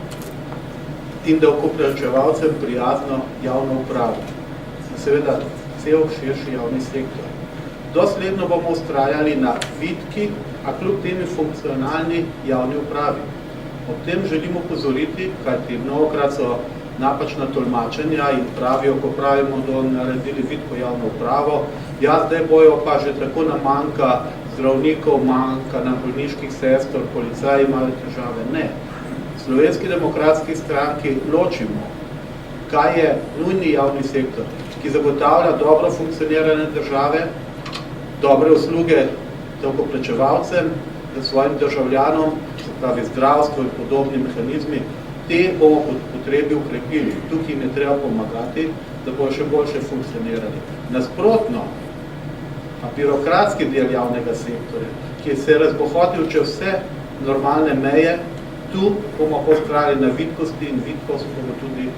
in davkoplačevalcem prijazno javno upravo. Seveda cel širši javni sektor. Dosledno bomo ustrajali na vitki, a kljub temi funkcionalni javni upravi. Ob tem želimo pozoriti, kajti mnogokrat so napačna tolmačenja in pravijo, ko pravimo, da naredili vitko javno upravo, ja, zdaj bojo pa že tako namanjka zdravnikov, manjka na bolniških sester, policaji imajo težave. Ne. V Slovenski demokratski stranki ločimo, kaj je nujni javni sektor, ki zagotavlja dobro funkcioniranje države, dobre usluge davkoplačevalcem, svojim državljanom, se pravi zdravstvo in podobni mehanizmi, te bomo po potrebi ukrepili. Tukaj jim je treba pomagati, da bojo še boljše funkcionirali. Nasprotno, a birokratski del javnega sektorja, ki se je razbohotil čez vse normalne meje, tu bomo postrali na vitkosti in vitkost bomo tudi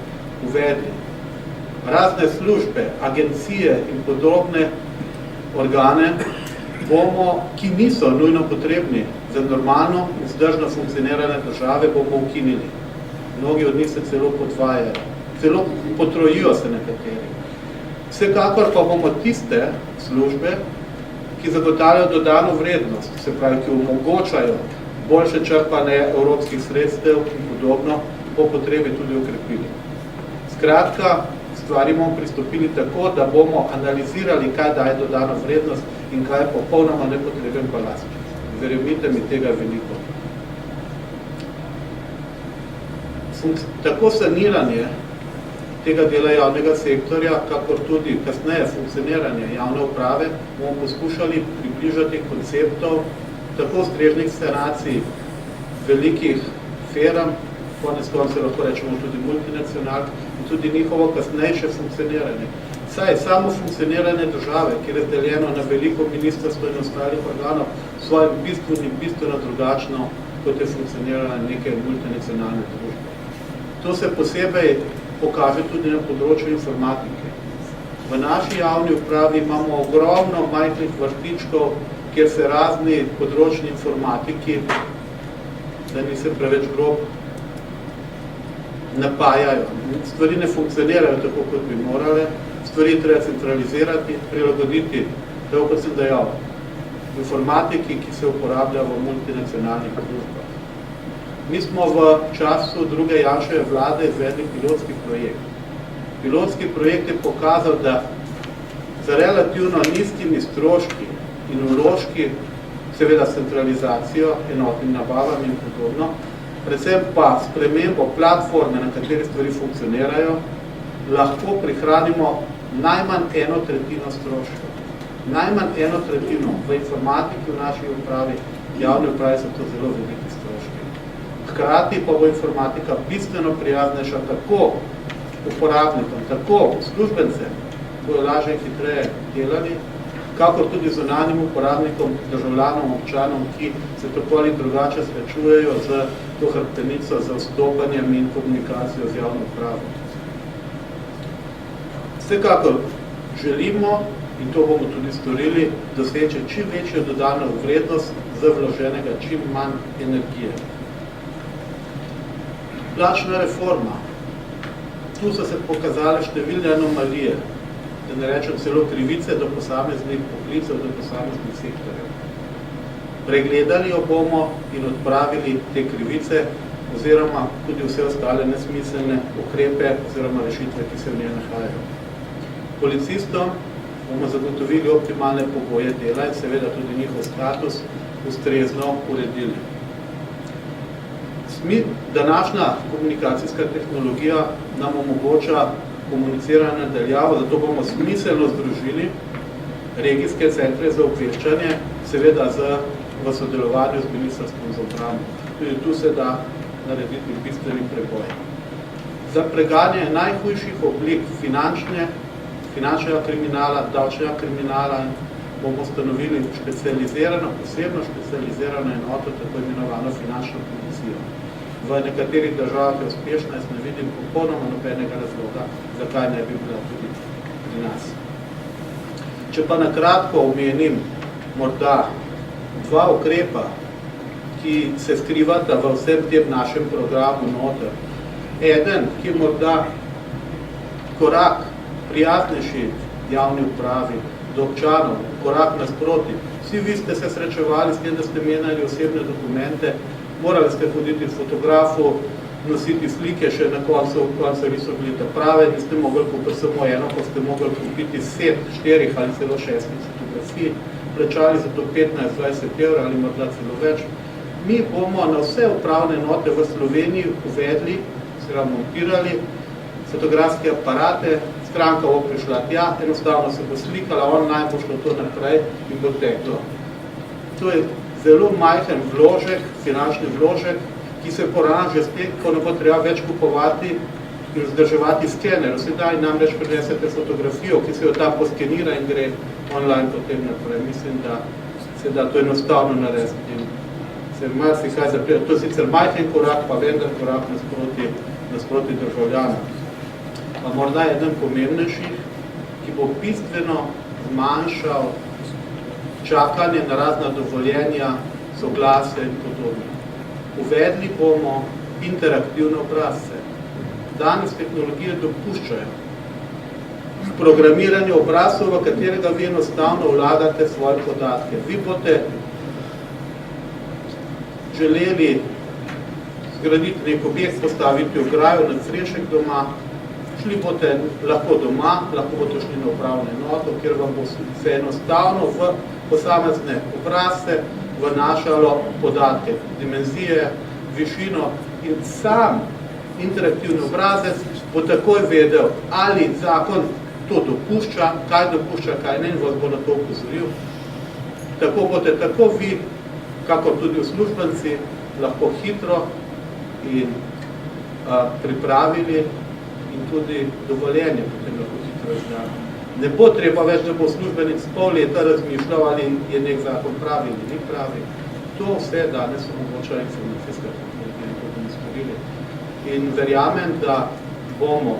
uvedli. Razne službe, agencije in podobne organe bomo, ki niso nujno potrebni za normalno in vzdržno funkcioniranje države, bomo ukinili. Mnogi od njih se celo podvajajo, celo potrojijo se nekateri. Vsekakor pa bomo tiste službe, ki zagotavljajo dodano vrednost, se pravi, ki omogočajo boljše črpanje evropskih sredstev in podobno, po potrebi tudi ukrepili. Skratka, stvari bomo pristopili tako, da bomo analizirali, kaj daje dodano vrednost in kaj je popolnoma nepotreben balast. Verjemite mi, tega veliko. Tako saniranje tega dela javnega sektorja, kakor tudi kasneje funkcioniranje javne uprave, bomo poskušali približati konceptov tako ustrežnih sanacij velikih firm, konec koncev lahko rečemo tudi multinacionalk, in tudi njihovo kasnejše funkcioniranje. Saj samo funkcioniranje države, ki je razdeljeno na veliko ministrstvo in ostalih organov, svojim bistveno drugačno, kot je funkcioniranje neke multinacionalne družbe. To se posebej pokaže tudi na področju informatike. V naši javni upravi imamo ogromno majhnih vrtičkov, kjer se razni področni informatiki, da ni se preveč grob, napajajo. Stvari ne funkcionirajo tako, kot bi morale, stvari treba centralizirati, prilagoditi, tako kot sem dejal, informatiki, ki se uporablja v multinacionalnih družbah. Mi smo v času druge Janševe vlade izvedli pilotski projekt. Pilotski projekt je pokazal, da za relativno nizkimi stroški in vložki, seveda centralizacijo, enotnim nabavam in podobno, predvsem pa spremembo platforme, na kateri stvari funkcionirajo, lahko prihranimo najmanj 1/3 stroškov. Najmanj 1/3 v informatiki v naši upravi, javni upravi so to zelo veliki stroški. Hkrati pa bo informatika bistveno prijaznejša tako uporabnikom, tako službencem, bojo lažje in hitreje delali, kakor tudi zunanjim uporabnikom, državljanom, občanom, ki se tako ali drugače srečujejo z to hrbtenico, z vstopanjem in komunikacijo z javno upravo. Vsekakor želimo, in to bomo tudi storili, doseči čim večjo dodano vrednost z vloženega čim manj energije. Plačna reforma. Tu so se pokazale številne anomalije, da ne rečem celo krivice do posameznih poklicev, do posameznih sektorjev. Pregledali jo bomo in odpravili te krivice oziroma tudi vse ostale nesmiselne ukrepe oziroma rešitve, ki se v njej nahajajo. Policistom bomo zagotovili optimalne pogoje dela in seveda tudi njihov status ustrezno uredili. Današnja komunikacijska tehnologija nam omogoča komuniciranje nadaljavo, zato bomo smiselno združili regijske centre za obveščanje, seveda v sodelovanju z Ministrstvom za obrambo. Tudi tu se da narediti bistveni preboj. Za preganjanje najhujših oblik finančnega kriminala, davčnega kriminala bomo ustanovili posebno specializirano enoto, tako imenovano finančno policijo. V nekaterih državah je uspešna, jaz ne vidim popolnoma nobenega razloga, zakaj ne bi bila tudi pri nas. Če pa na kratko omenim morda dva ukrepa, ki se skrivata v vsem tem našem programu noter eden, ki je morda korak prijaznejši javni upravi do občanov, korak nasproti. Vsi vi ste se srečevali s tem, da ste menjali osebne dokumente, morali ste hoditi s fotografu, nositi slike, še na koncu niso bili ta prave, niste mogli kupiti samo eno, ko ste mogli kupiti 7, 4 ali celo 6 fotografij, plačali za to 15-20 evrov ali morda celo več. Mi bomo na vse upravne enote v Sloveniji uvedli, oziroma montirali fotografske aparate, stranka bo prišla tja, enostavno se bo slikala, online bo šlo to naprej in bo teklo. To je zelo majhen vložek, finančni vložek, ki se poraže spet, ko ne bo treba več kupovati in vzdrževati skener. Sedaj nam več prinesete fotografijo, ki se jo tam poskenira in gre online potem naprej. Mislim, da se da to enostavno narediti. To je sicer majhen korak, pa vendar korak nasproti državljana. Pa morda eden pomembnejših, ki bo bistveno zmanjšal čakanje na razna dovoljenja, soglase in podobno. Uvedli bomo interaktivne obrazce. Danes tehnologije dopuščajo programiranje obrazcev, v katerega vi enostavno vlagate svoje podatke. Vi boste želeli zgraditi nek objekt, postaviti ograjo na strešek doma, šli boste lahko doma, lahko boste šli na upravno enoto, kjer vam bo se enostavno v posamezne obrazce vnašalo podatke, dimenzije, višino in sam interaktivni obrazec bo takoj vedel, ali zakon to dopušča, kaj ne, in vas bo na to opozoril. Tako boste tako vi, kako tudi uslužbenci, lahko hitro in pripravili in tudi dovoljenje potem lahko hitro izdali. Ne bo treba več, da bo službenic pol leta razmišljal, ali je nek zakon pravi ali ni pravi. To vse danes omogoča informacijska tehnologija, to bomo storili. In verjamem, da bomo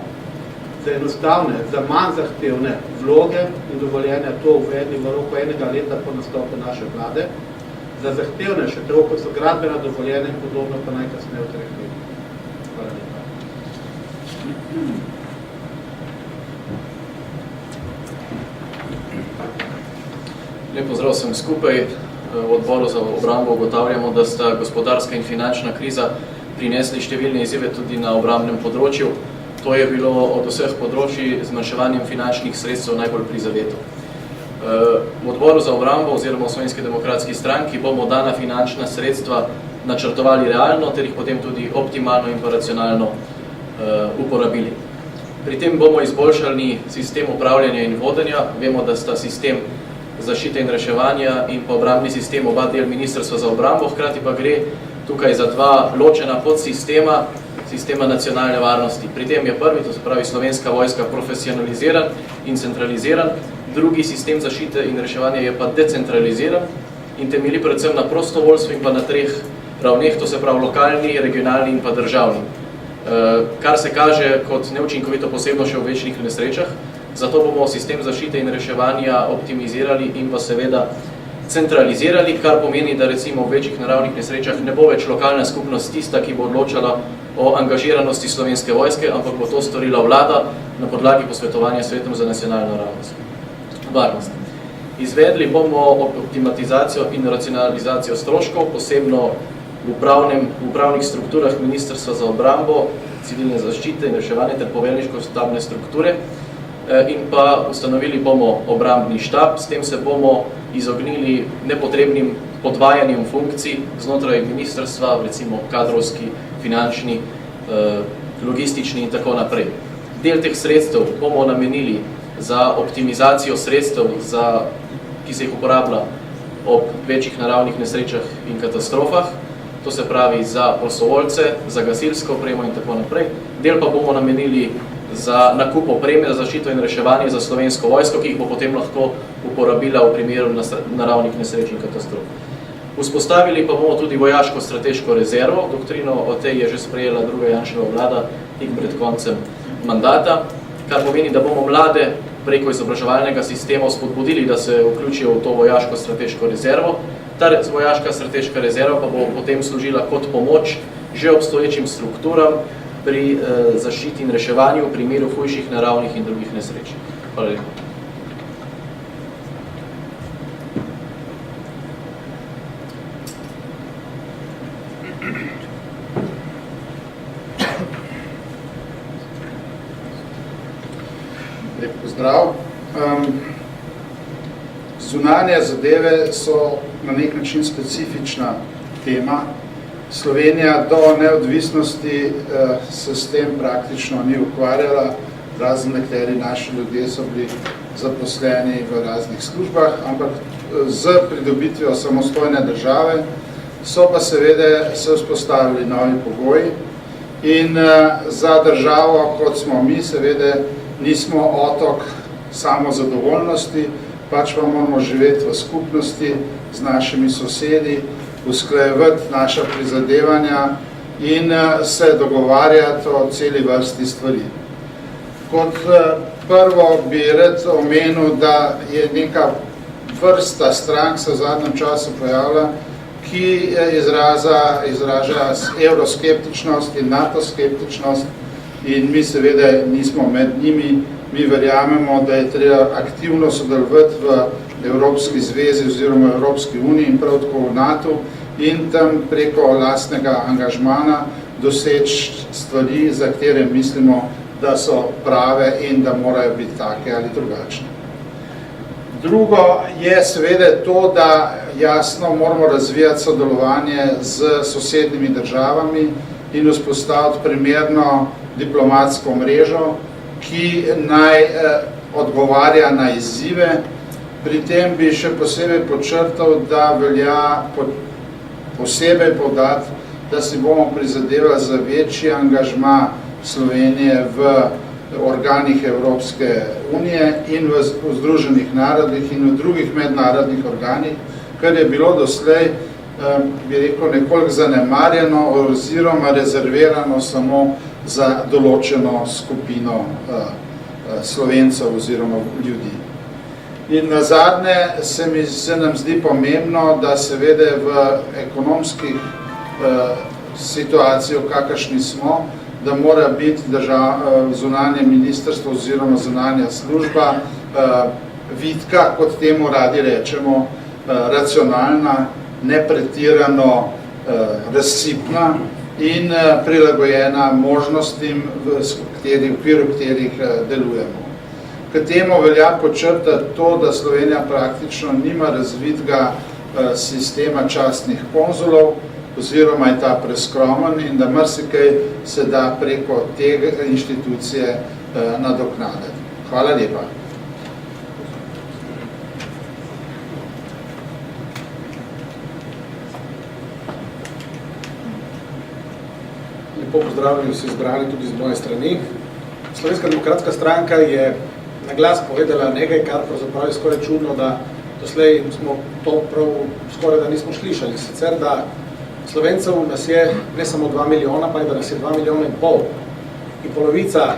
za enostavne, za manj zahtevne vloge in dovoljenja to uvedli v roku 1 leta po nastopu naše vlade, za zahtevne, še tako kot so gradbena dovoljenja in podobno, pa najkasneje v 3 letih. Hvala lepa. Lep pozdrav vsem skupaj. V odboru za obrambo ugotavljamo, da sta gospodarska in finančna kriza prinesli številne izzive tudi na obrambnem področju. To je bilo od vseh področij zmanjševanjem finančnih sredstev najbolj prizadeto. V odboru za obrambo oziroma v Slovenski demokratski stranki bomo dana finančna sredstva načrtovali realno ter jih potem tudi optimalno in pa racionalno uporabili. Pri tem bomo izboljšali sistem upravljanja in vodenja. Vemo, da sta sistem zaščite in reševanja in pa obrambni sistem oba del Ministrstva za obrambo, hkrati pa gre tukaj za dva ločena podsistema, sistema nacionalne varnosti. Pri tem je prvi, to se pravi Slovenska vojska, profesionaliziran in centraliziran, drugi sistem zaščite in reševanja je pa decentraliziran in temelji predvsem na prostovoljstvu in pa na 3 ravneh, to se pravi lokalni, regionalni in pa državni. Kar se kaže kot neučinkovito posebno še v večjih nesrečah, zato bomo sistem zaščite in reševanja optimizirali in pa seveda centralizirali, kar pomeni, da recimo v večjih naravnih nesrečah ne bo več lokalna skupnost tista, ki bo odločala o angažiranosti Slovenske vojske, ampak bo to storila vlada na podlagi posvetovanja s Svetom za nacionalno varnost. Izvedli bomo optimatizacijo in racionalizacijo stroškov, posebno v upravnih strukturah Ministrstva za obrambo, civilne zaščite in reševanje ter poveljniško-štabne strukture, in pa ustanovili bomo obrambni štab. S tem se bomo izognili nepotrebnim podvajanjem funkcij znotraj ministrstva, recimo kadrovski, finančni, logistični in tako naprej. Del teh sredstev bomo namenili za optimizacijo sredstev, ki se jih uporablja ob večjih naravnih nesrečah in katastrofah, to se pravi za prostovoljce, za gasilsko opremo in tako naprej. Del pa bomo namenili za nakup opreme za zaščito in reševanje za Slovensko vojsko, ki jih bo potem lahko uporabila v primeru naravnih nesreč in katastrof. Vzpostavili pa bomo tudi vojaško strateško rezervo. Doktrino o tej je že sprejela druga Janševa vlada tik pred koncem mandata, kar pomeni, da bomo mlade preko izobraževalnega sistema spodbudili, da se vključijo v to vojaško strateško rezervo. Ta vojaška strateška rezerva pa bo potem služila kot pomoč že obstoječim strukturam, pri zaščiti in reševanju v primeru hujših naravnih in drugih nesreč. Hvala lepa. Lep pozdrav. Zunanje zadeve so na nek način specifična tema. Slovenija do neodvisnosti se s tem praktično ni ukvarjala, razen nekateri naši ljudje so bili zaposleni v raznih službah, ampak z pridobitvijo samostojne države so pa seveda se vzpostavili novi pogoji in za državo, kot smo mi, seveda nismo otok samozadovoljnosti, pač pa moramo živeti v skupnosti z našimi sosedi, usklajevati naša prizadevanja in se dogovarjati o celi vrsti stvari. Kot prvo bi rad omenil, da je neka vrsta strank se v zadnjem času pojavila, ki izraža evroskeptičnost in NATO-skeptičnost in mi seveda nismo med njimi. Mi verjamemo, da je treba aktivno sodelovati v Evropski zvezi oziroma Evropski uniji in prav tako v NATO in tam preko lastnega angažmana doseči stvari, za katere mislimo, da so prave in da morajo biti take ali drugačne. Drugo je seveda to, da jasno moramo razvijati sodelovanje z sosednjimi državami in vzpostaviti primerno diplomatsko mrežo, ki naj odgovarja na izzive. Pri tem bi še posebej podčrtal, da velja posebej poudariti, da si bomo prizadevali za večji angažma Slovenije v organih Evropske unije in v Združenih narodih in v drugih mednarodnih organih, kar je bilo doslej, bi rekel, nekoliko zanemarjeno oziroma rezervirano samo za določeno skupino Slovencev oziroma ljudi. In nazadnje se nam zdi pomembno, da seveda v ekonomskih situacijah, kakršni smo, da mora biti zunanje ministrstvo oziroma zunanja služba vitka, kot temu radi rečemo, racionalna, nepretirano razsipna in prilagojena možnostim, v okviru katerih delujemo. K temu velja podčrtati to, da Slovenija praktično nima razvitega sistema častnih konzulov, oziroma je ta preskromen in da marsikaj se da preko te inštitucije nadoknaditi. Hvala lepa. Lepo pozdravljeni vsi zbrani tudi z moje strani. Slovenska demokratska stranka je na glas povedala nekaj, kar pravzaprav je skoraj čudno, da doslej smo to prav skoraj da nismo slišali. Sicer, da Slovencev nas je ne samo 2 milijona, pa je, da nas je 2 milijona in pol. In polovica,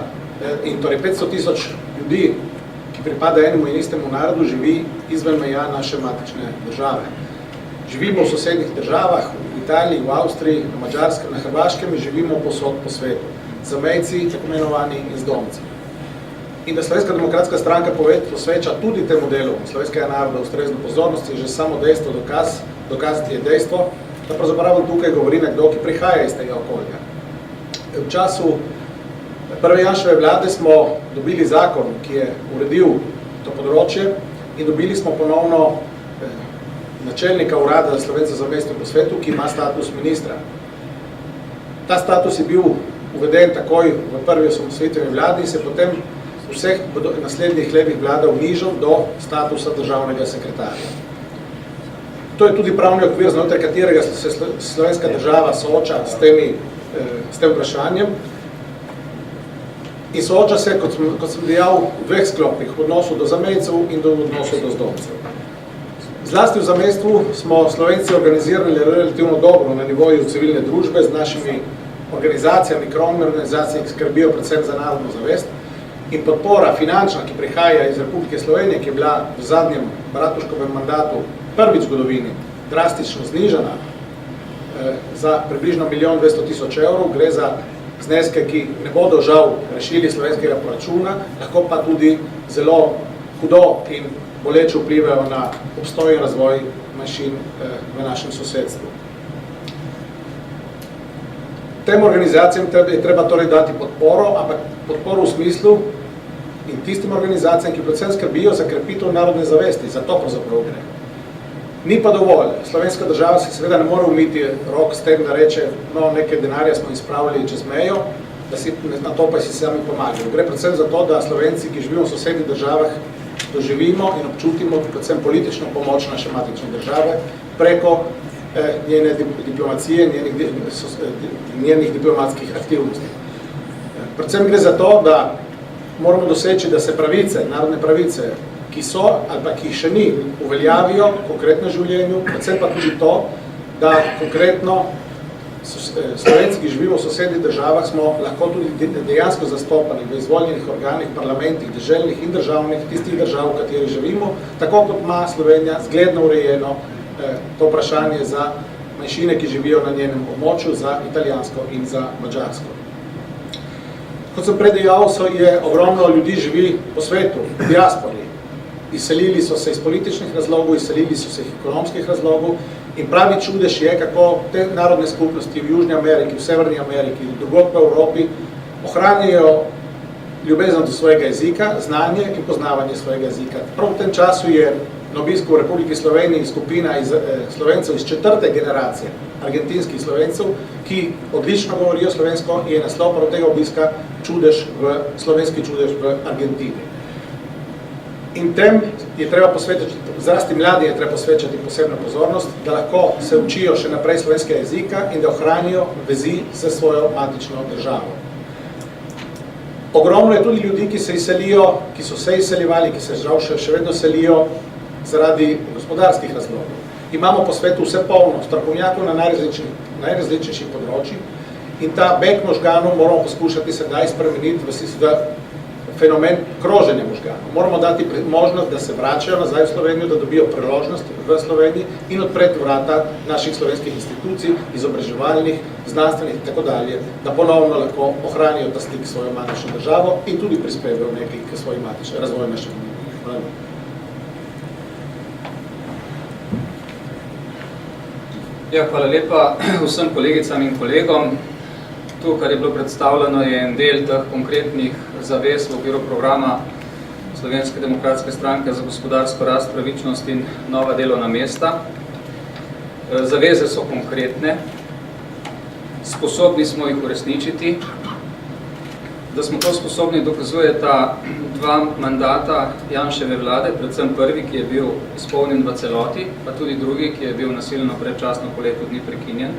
in torej 500 tisoč ljudi, ki pripada enemu in istemu narodu, živi izven meja naše matične države. Živimo v sosednjih državah, v Italiji, v Avstriji, na Madžarskem, na Hrvaškem in živimo posod po svetu. Zamejci, tako imenovani in zdomci. In da Slovenska demokratska stranka posveča tudi temu delu slovenskega naroda ustrezno pozornosti, že samo dejstvo dokazati je dejstvo, da pravzaprav tukaj govori nekdo, ki prihaja iz tega okolja. V času prve Janševe vlade smo dobili zakon, ki je uredil to področje in dobili smo ponovno načelnika urada za Slovence za zamejstvo po svetu, ki ima status ministra. Ta status je bil uveden takoj v prvi osamosvojitveni vladi in se potem vseh naslednjih letih vlada unižal do statusa državnega sekretarja. To je tudi pravni okvir, znotraj katerega se slovenska država sooča s tem vprašanjem in sooča se, kot sem dejal, v dveh sklopih, v odnosu do zamejcev in do odnosu do zdomcev. Zlasti v zamejstvu smo Slovenci organizirali relativno dobro na nivoju civilne družbe z našimi organizacijami, krovnimi organizacijami, ki skrbijo predvsem za narodno zavest in podpora finančna, ki prihaja iz Republike Slovenije, ki je bila v zadnjem Bratuškovem mandatu prvič v zgodovini drastično znižana za približno 1 200 000 evrov, gre za zneske, ki ne bodo žal rešili slovenskega proračuna, lahko pa tudi zelo hudo in boleče vplivajo na obstoj in razvoj manjšin v našem sosedstvu. Tem organizacijam je treba torej dati podporo, ampak podporo v smislu in tistim organizacijam, ki predvsem skrbijo za krepitev narodne zavesti, za to pravzaprav gre. Ni pa dovolj. Slovenska država se seveda ne more umiti rok s tem, da reče, no, nekaj denarja smo izpravili čez mejo, da si na to pa si sami pomagajo. Gre predvsem za to, da Slovenci, ki živimo v sosednjih državah, doživimo in občutimo predvsem politično pomoč naše matične države preko njene diplomacije, njenih diplomatskih aktivnosti. Predvsem gre za to, da moramo doseči, da se pravice, narodne pravice, ki so ali pa ki jih še ni, uveljavijo konkretno v življenju, predvsem pa tudi to, da konkretno Slovenci, ki živimo v sosednjih državah, smo lahko tudi dejansko zastopani v izvoljenih organih, parlamentih, deželnih in državnih, tistih držav, v katerih živimo, tako kot ima Slovenija zgledno urejeno to vprašanje za manjšine, ki živijo na njenem območju, za italijansko in za madžarsko. Kot sem prej dejal, je ogromno ljudi živi po svetu, v diaspori. Izselili so se iz političnih razlogov, izselili so se iz ekonomskih razlogov in pravi čudež je, kako te narodne skupnosti v Južni Ameriki, v Severni Ameriki, drugod po Evropi ohranjajo ljubezen do svojega jezika, znanje in poznavanje svojega jezika. Prav v tem času je na obisku v Republiki Sloveniji skupina Slovencev iz 4. generacije, argentinskih Slovencev, ki odlično govorijo slovensko in je naslov prav tega obiska slovenski čudež v Argentini. In tem je treba posvečati, zrasti mladi je treba posvečati posebno pozornost, da lahko se učijo še naprej slovenskega jezika in da ohranijo vezi s svojo matično državo. Ogromno je tudi ljudi, ki se izselijo, ki so se izseljevali, ki se žal še vedno selijo zaradi gospodarskih razlogov. Imamo po svetu vse polno strokovnjakov na najrazličnejših področjih in ta beg možganov moramo poskušati sedaj spremeniti v fenomen kroženja možganov. Moramo dati možnost, da se vračajo nazaj v Slovenijo, da dobijo priložnost v Sloveniji in odpreti vrata naših slovenskih institucij, izobraževalnih, znanstvenih in tako dalje, da ponovno lahko ohranijo ta stik s svojo matično državo in tudi prispevajo nekaj k svoji matični razvoj naše države. Ja, hvala lepa vsem kolegicam in kolegom. To, kar je bilo predstavljeno, je en del teh konkretnih zavez v okviru programa Slovenske demokratske stranke za gospodarsko rast, pravičnost in nova delovna mesta. Zaveze so konkretne, sposobni smo jih uresničiti. Da smo to sposobni, dokazujeta dva mandata Janševe vlade, predvsem prvi, ki je bil izpolnjen v celoti, pa tudi drugi, ki je bil nasilno predčasno po letu dni prekinjen.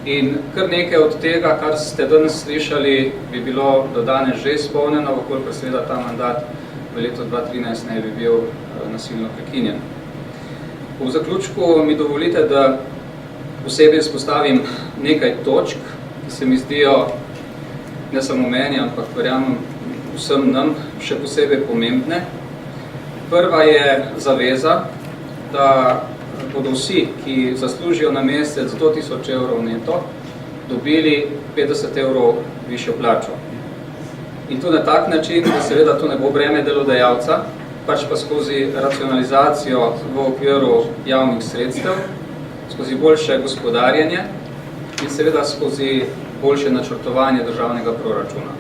In kar nekaj od tega, kar ste danes slišali, bi bilo do danes že izpolnjeno, koliko seveda ta mandat v letu 2013 ne bi bil nasilno prekinjen. V zaključku mi dovolite, da posebej izpostavim nekaj točk, ki se mi zdijo ne samo meni, ampak verjamem vsem nam še posebej pomembne. Prva je zaveza, da bodo vsi, ki zaslužijo na mesec 100 000 evrov neto, dobili 50 evrov višjo plačo. In to na tak način, da seveda to ne bo breme delodajalca, pač pa skozi racionalizacijo v okviru javnih sredstev, skozi boljše gospodarjenje in seveda skozi boljše načrtovanje državnega proračuna.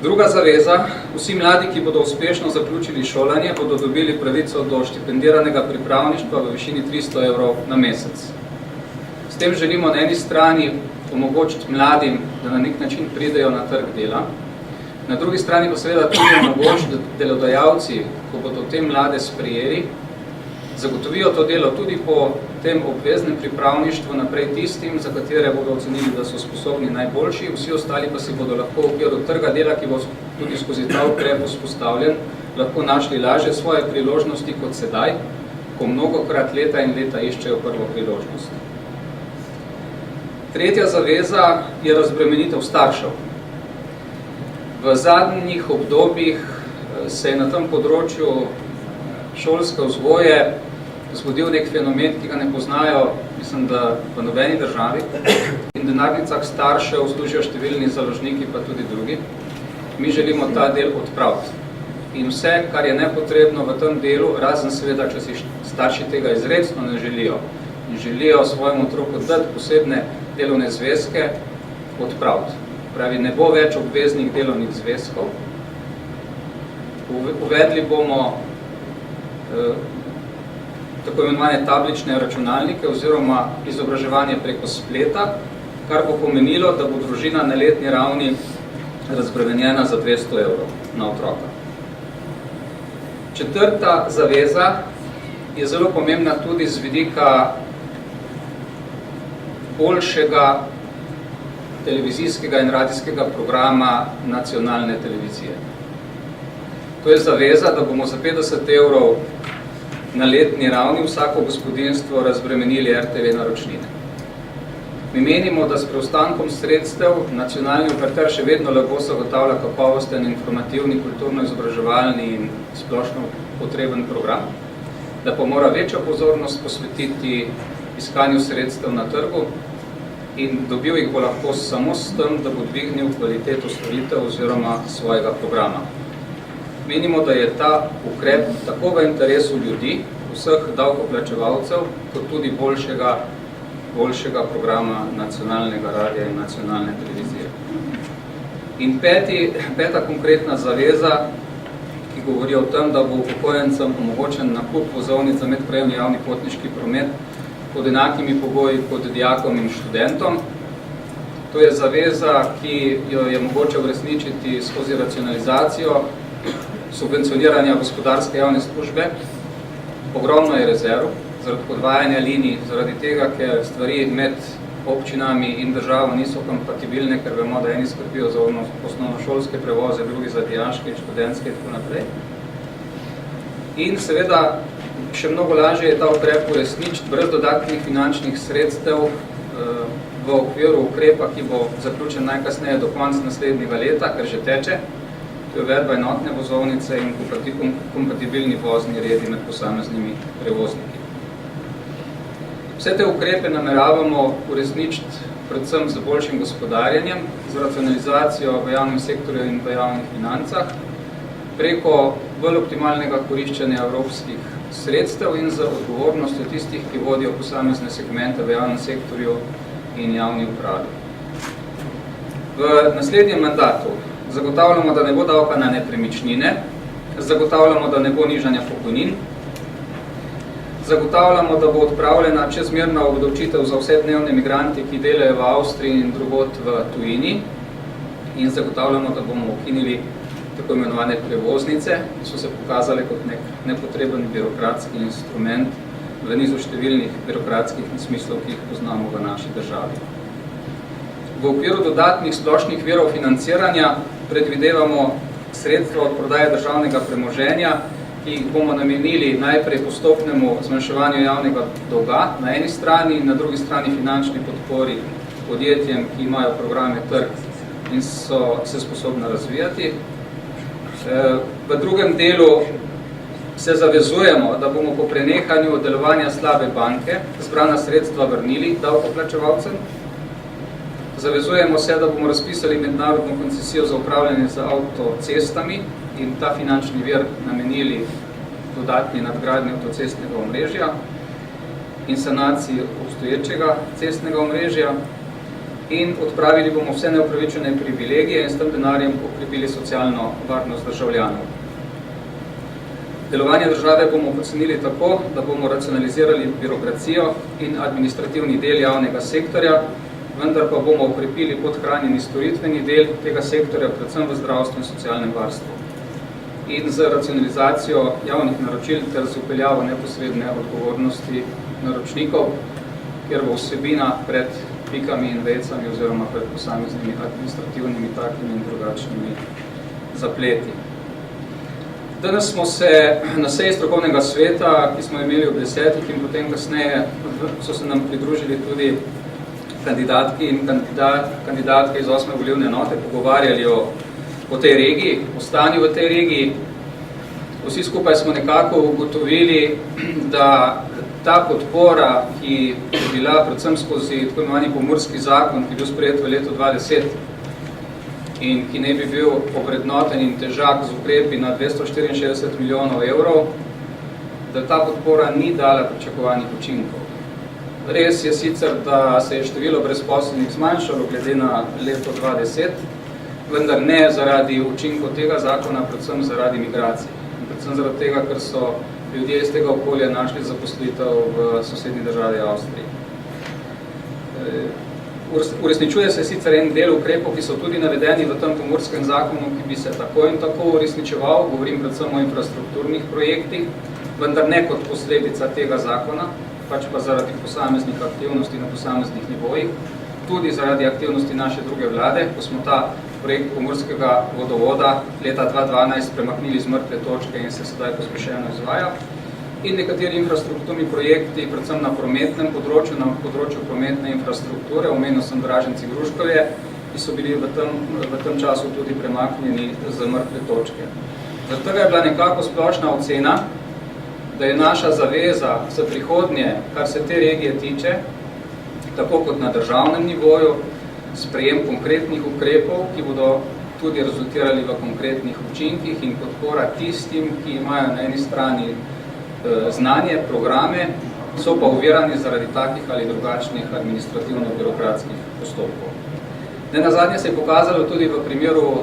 Druga zaveza, vsi mladi, ki bodo uspešno zaključili šolanje, bodo dobili pravico do štipendiranega pripravništva v višini 300 evrov na mesec. S tem želimo na eni strani omogočiti mladim, da na nek način pridejo na trg dela, na drugi strani pa seveda tudi omogočiti, da delodajalci, ko bodo te mlade sprejeli, zagotovijo to delo tudi po tem obveznem pripravništvu naprej tistim, za katere bodo ocenili, da so sposobni najboljši, vsi ostali pa si bodo lahko v okviru trga dela, ki bo tudi skozi ta ukrep vzpostavljen, lahko našli lažje svoje priložnosti kot sedaj, ko mnogokrat leta in leta iščejo prvo priložnost. Tretja zaveza je razbremenitev staršev. V zadnjih obdobjih se je na tem področju šolske vzgoje zgodil nek fenomen, ki ga ne poznajo, mislim, da v nobeni državi. in denarnicah staršev služijo številni založniki, pa tudi drugi. Mi želimo ta del odpraviti. In vse, kar je nepotrebno v tem delu, razen seveda, če si starši tega izrecno ne želijo in želijo svojemu otroku dati posebne delovne zvezke, odpraviti. Pravi, ne bo več obveznih delovnih zvezkov. Uvedli bomo tako imenovane tablične računalnike oziroma izobraževanje preko spleta, kar bo pomenilo, da bo družina na letni ravni razbremenjena za 200 evrov na otroka. Četrta zaveza je zelo pomembna tudi z vidika boljšega televizijskega in radijskega programa nacionalne televizije. To je zaveza, da bomo za 50 evrov na letni ravni vsako gospodinjstvo razbremenili RTV naročnine. Mi menimo, da s preostankom sredstev nacionalni operater še vedno lahko zagotavlja kakovosten, informativni, kulturno-izobraževalni in splošno potreben program, da pa mora večjo pozornost posvetiti iskanju sredstev na trgu in dobil jih bo lahko samo s tem, da bo dvignil kvaliteto storitev oziroma svojega programa. Menimo, da je ta ukrep tako v interesu ljudi, vseh davkoplačevalcev, kot tudi boljšega programa nacionalnega radija in nacionalne televizije. In peta konkretna zaveza, ki govori o tem, da bo upokojencem omogočen nakup vozovnic za medkrajevni javni potniški promet pod enakimi pogoji kot dijakom in študentom. To je zaveza, ki jo je mogoče uresničiti skozi racionalizacijo subvencioniranja gospodarske javne službe. Ogromno je rezerv zaradi podvajanja linij, zaradi tega, ker stvari med občinami in državo niso kompatibilne, ker vemo, da eni skrbijo za osnovnošolske prevoze, drugi za dijaške in študentske in tako naprej. In seveda še mnogo lažje je ta ukrep uresničiti brez dodatnih finančnih sredstev v okviru ukrepa, ki bo zaključen najkasneje do konca naslednjega leta, ker že teče. To je uvedba enotne vozovnice in kompatibilni vozni redi med posameznimi prevozniki. Vse te ukrepe nameravamo uresničiti predvsem z boljšim gospodarjenjem, z racionalizacijo v javnem sektorju in v javnih financah, preko bolj optimalnega koriščenja evropskih sredstev in z odgovornostjo tistih, ki vodijo posamezne segmente v javnem sektorju in javni upravi. V naslednjem mandatu zagotavljamo, da ne bo davka na nepremičnine, zagotavljamo, da ne bo nižanja pokojnin, zagotavljamo, da bo odpravljena čezmerna obdavčitev za vse dnevne migranti, ki delajo v Avstriji in drugod v tujini, in zagotavljamo, da bomo ukinili tako imenovane prevoznice, ki so se pokazale kot nek nepotreben birokratski instrument v nizu številnih birokratskih smislov, ki jih poznamo v naši državi. V okviru dodatnih splošnih virov financiranja predvidevamo sredstva od prodaje državnega premoženja, ki jih bomo namenili najprej postopnemu zmanjševanju javnega dolga na eni strani in na drugi strani finančni podpori podjetjem, ki imajo programe trg in so se sposobna razvijati. V drugem delu se zavezujemo, da bomo po prenehanju delovanja slabe banke zbrana sredstva vrnili davkoplačevalcem. Zavezujemo se, da bomo razpisali mednarodno koncesijo za upravljanje z avtocestami in ta finančni vir namenili dodatni nadgradnji avtocestnega omrežja in sanaciji obstoječega cestnega omrežja. In odpravili bomo vse neupravičene privilegije in s tem denarjem okrepili socialno varnost državljanov. Delovanje države bomo pocenili tako, da bomo racionalizirali birokracijo in administrativni del javnega sektorja, vendar pa bomo okrepili podhranjeni storitveni del tega sektorja, predvsem v zdravstvu in socialnem varstvu. In z racionalizacijo javnih naročil ter z vpeljavo neposredne odgovornosti naročnikov, kjer bo vsebina pred pikami in vecami oziroma pred posameznimi administrativnimi takimi in drugačnimi zapleti. Danes smo se na seji strokovnega sveta, ki smo imeli ob 10 in potem kasneje so se nam pridružili tudi kandidatki in kandidatke iz 8. volilne enote, pogovarjali o tej regiji, o stanju v tej regiji. Vsi skupaj smo nekako ugotovili, da ta podpora, ki je bila predvsem skozi tako imenovani pomurski zakon, ki je bil sprejet v letu 2010 in ki ne bi bil ovrednoten in težak z ukrepi na 264 milijonov evrov, da ta podpora ni dala pričakovanih učinkov. Res je sicer, da se je število brezposelnih zmanjšalo glede na leto 2010, vendar ne zaradi učinkov tega zakona, predvsem zaradi migracij. In predvsem zaradi tega, ker so ljudje iz tega okolja našli zaposlitev v sosednji državi Avstriji. Uresničuje se sicer en del ukrepov, ki so tudi navedeni v tem pomurskem zakonu, ki bi se tako in tako uresničeval, govorim predvsem o infrastrukturnih projektih, vendar ne kot posledica tega zakona, pač pa zaradi posameznih aktivnosti na posameznih nivojih, tudi zaradi aktivnosti naše druge vlade, ko smo ta projekt pomurskega vodovoda leta 2012 premaknili z mrtve točke in se sedaj pospešeno izvaja. In nekateri infrastrukturni projekti, predvsem na prometnem področju, na področju prometne infrastrukture, omenil sem Draženci-Gruškovje, ki so bili v tem času tudi premaknjeni z mrtve točke. Zaradi tega je bila nekako splošna ocena, da je naša zaveza za prihodnje, kar se te regije tiče, tako kot na državnem nivoju, sprejem konkretnih ukrepov, ki bodo tudi rezultirali v konkretnih učinkih in podpora tistim, ki imajo na eni strani znanje, programe, so pa uvirani zaradi takih ali drugačnih administrativno-birokratskih postopkov. Nenazadnje se je pokazalo tudi v primeru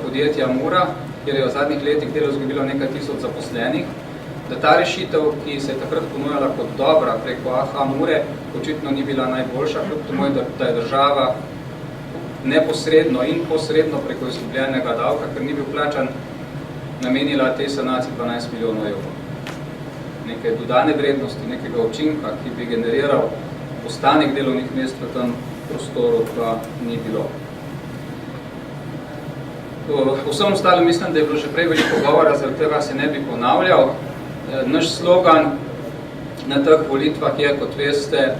podjetja Mura, kjer je v zadnjih letih delo izgubilo nekaj tisoč zaposlenih, da ta rešitev, ki se je takrat ponujala kot dobra preko AHA Mure, očitno ni bila najboljša, kljub temu, da je država neposredno in posredno preko izgubljenega davka, ker ni bil plačan, namenila tej sanaciji 12 milijonov evrov. Neke dodane vrednosti, nekega učinka, ki bi generiral ostanek delovnih mest v tem prostoru, pa ni bilo. Vsem ostalim mislim, da je bilo že prej veliko govora, zaradi tega se ne bi ponavljal. Naš slogan na teh volitvah je, kot veste,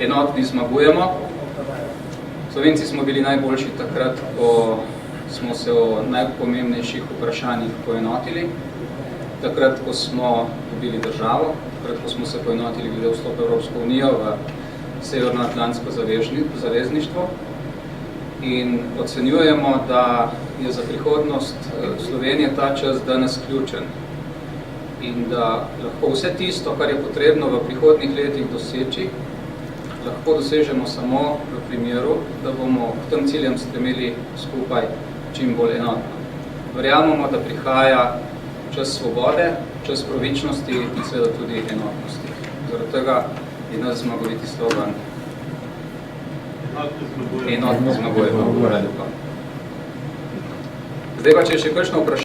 enotni zmagujemo. Slovenci smo bili najboljši takrat, ko smo se o najpomembnejših vprašanjih poenotili. Takrat, ko smo dobili državo, takrat, ko smo se poenotili glede vstopa Evropsko unijo v Severnoatlantsko zavezništvo in ocenjujemo, da je za prihodnost Slovenije ta čas danes ključen in da lahko vse tisto, kar je potrebno v prihodnjih letih doseči, lahko dosežemo samo v primeru, da bomo k tem ciljem stremeli skupaj čim bolj enotno. Verjamemo, da prihaja čas svobode, čas pravičnosti in seveda tudi enotnosti. Zaradi tega je nas zmagoviti slogan enotni zmagujemo. Zdaj pa, če je še kakšno vprašanje,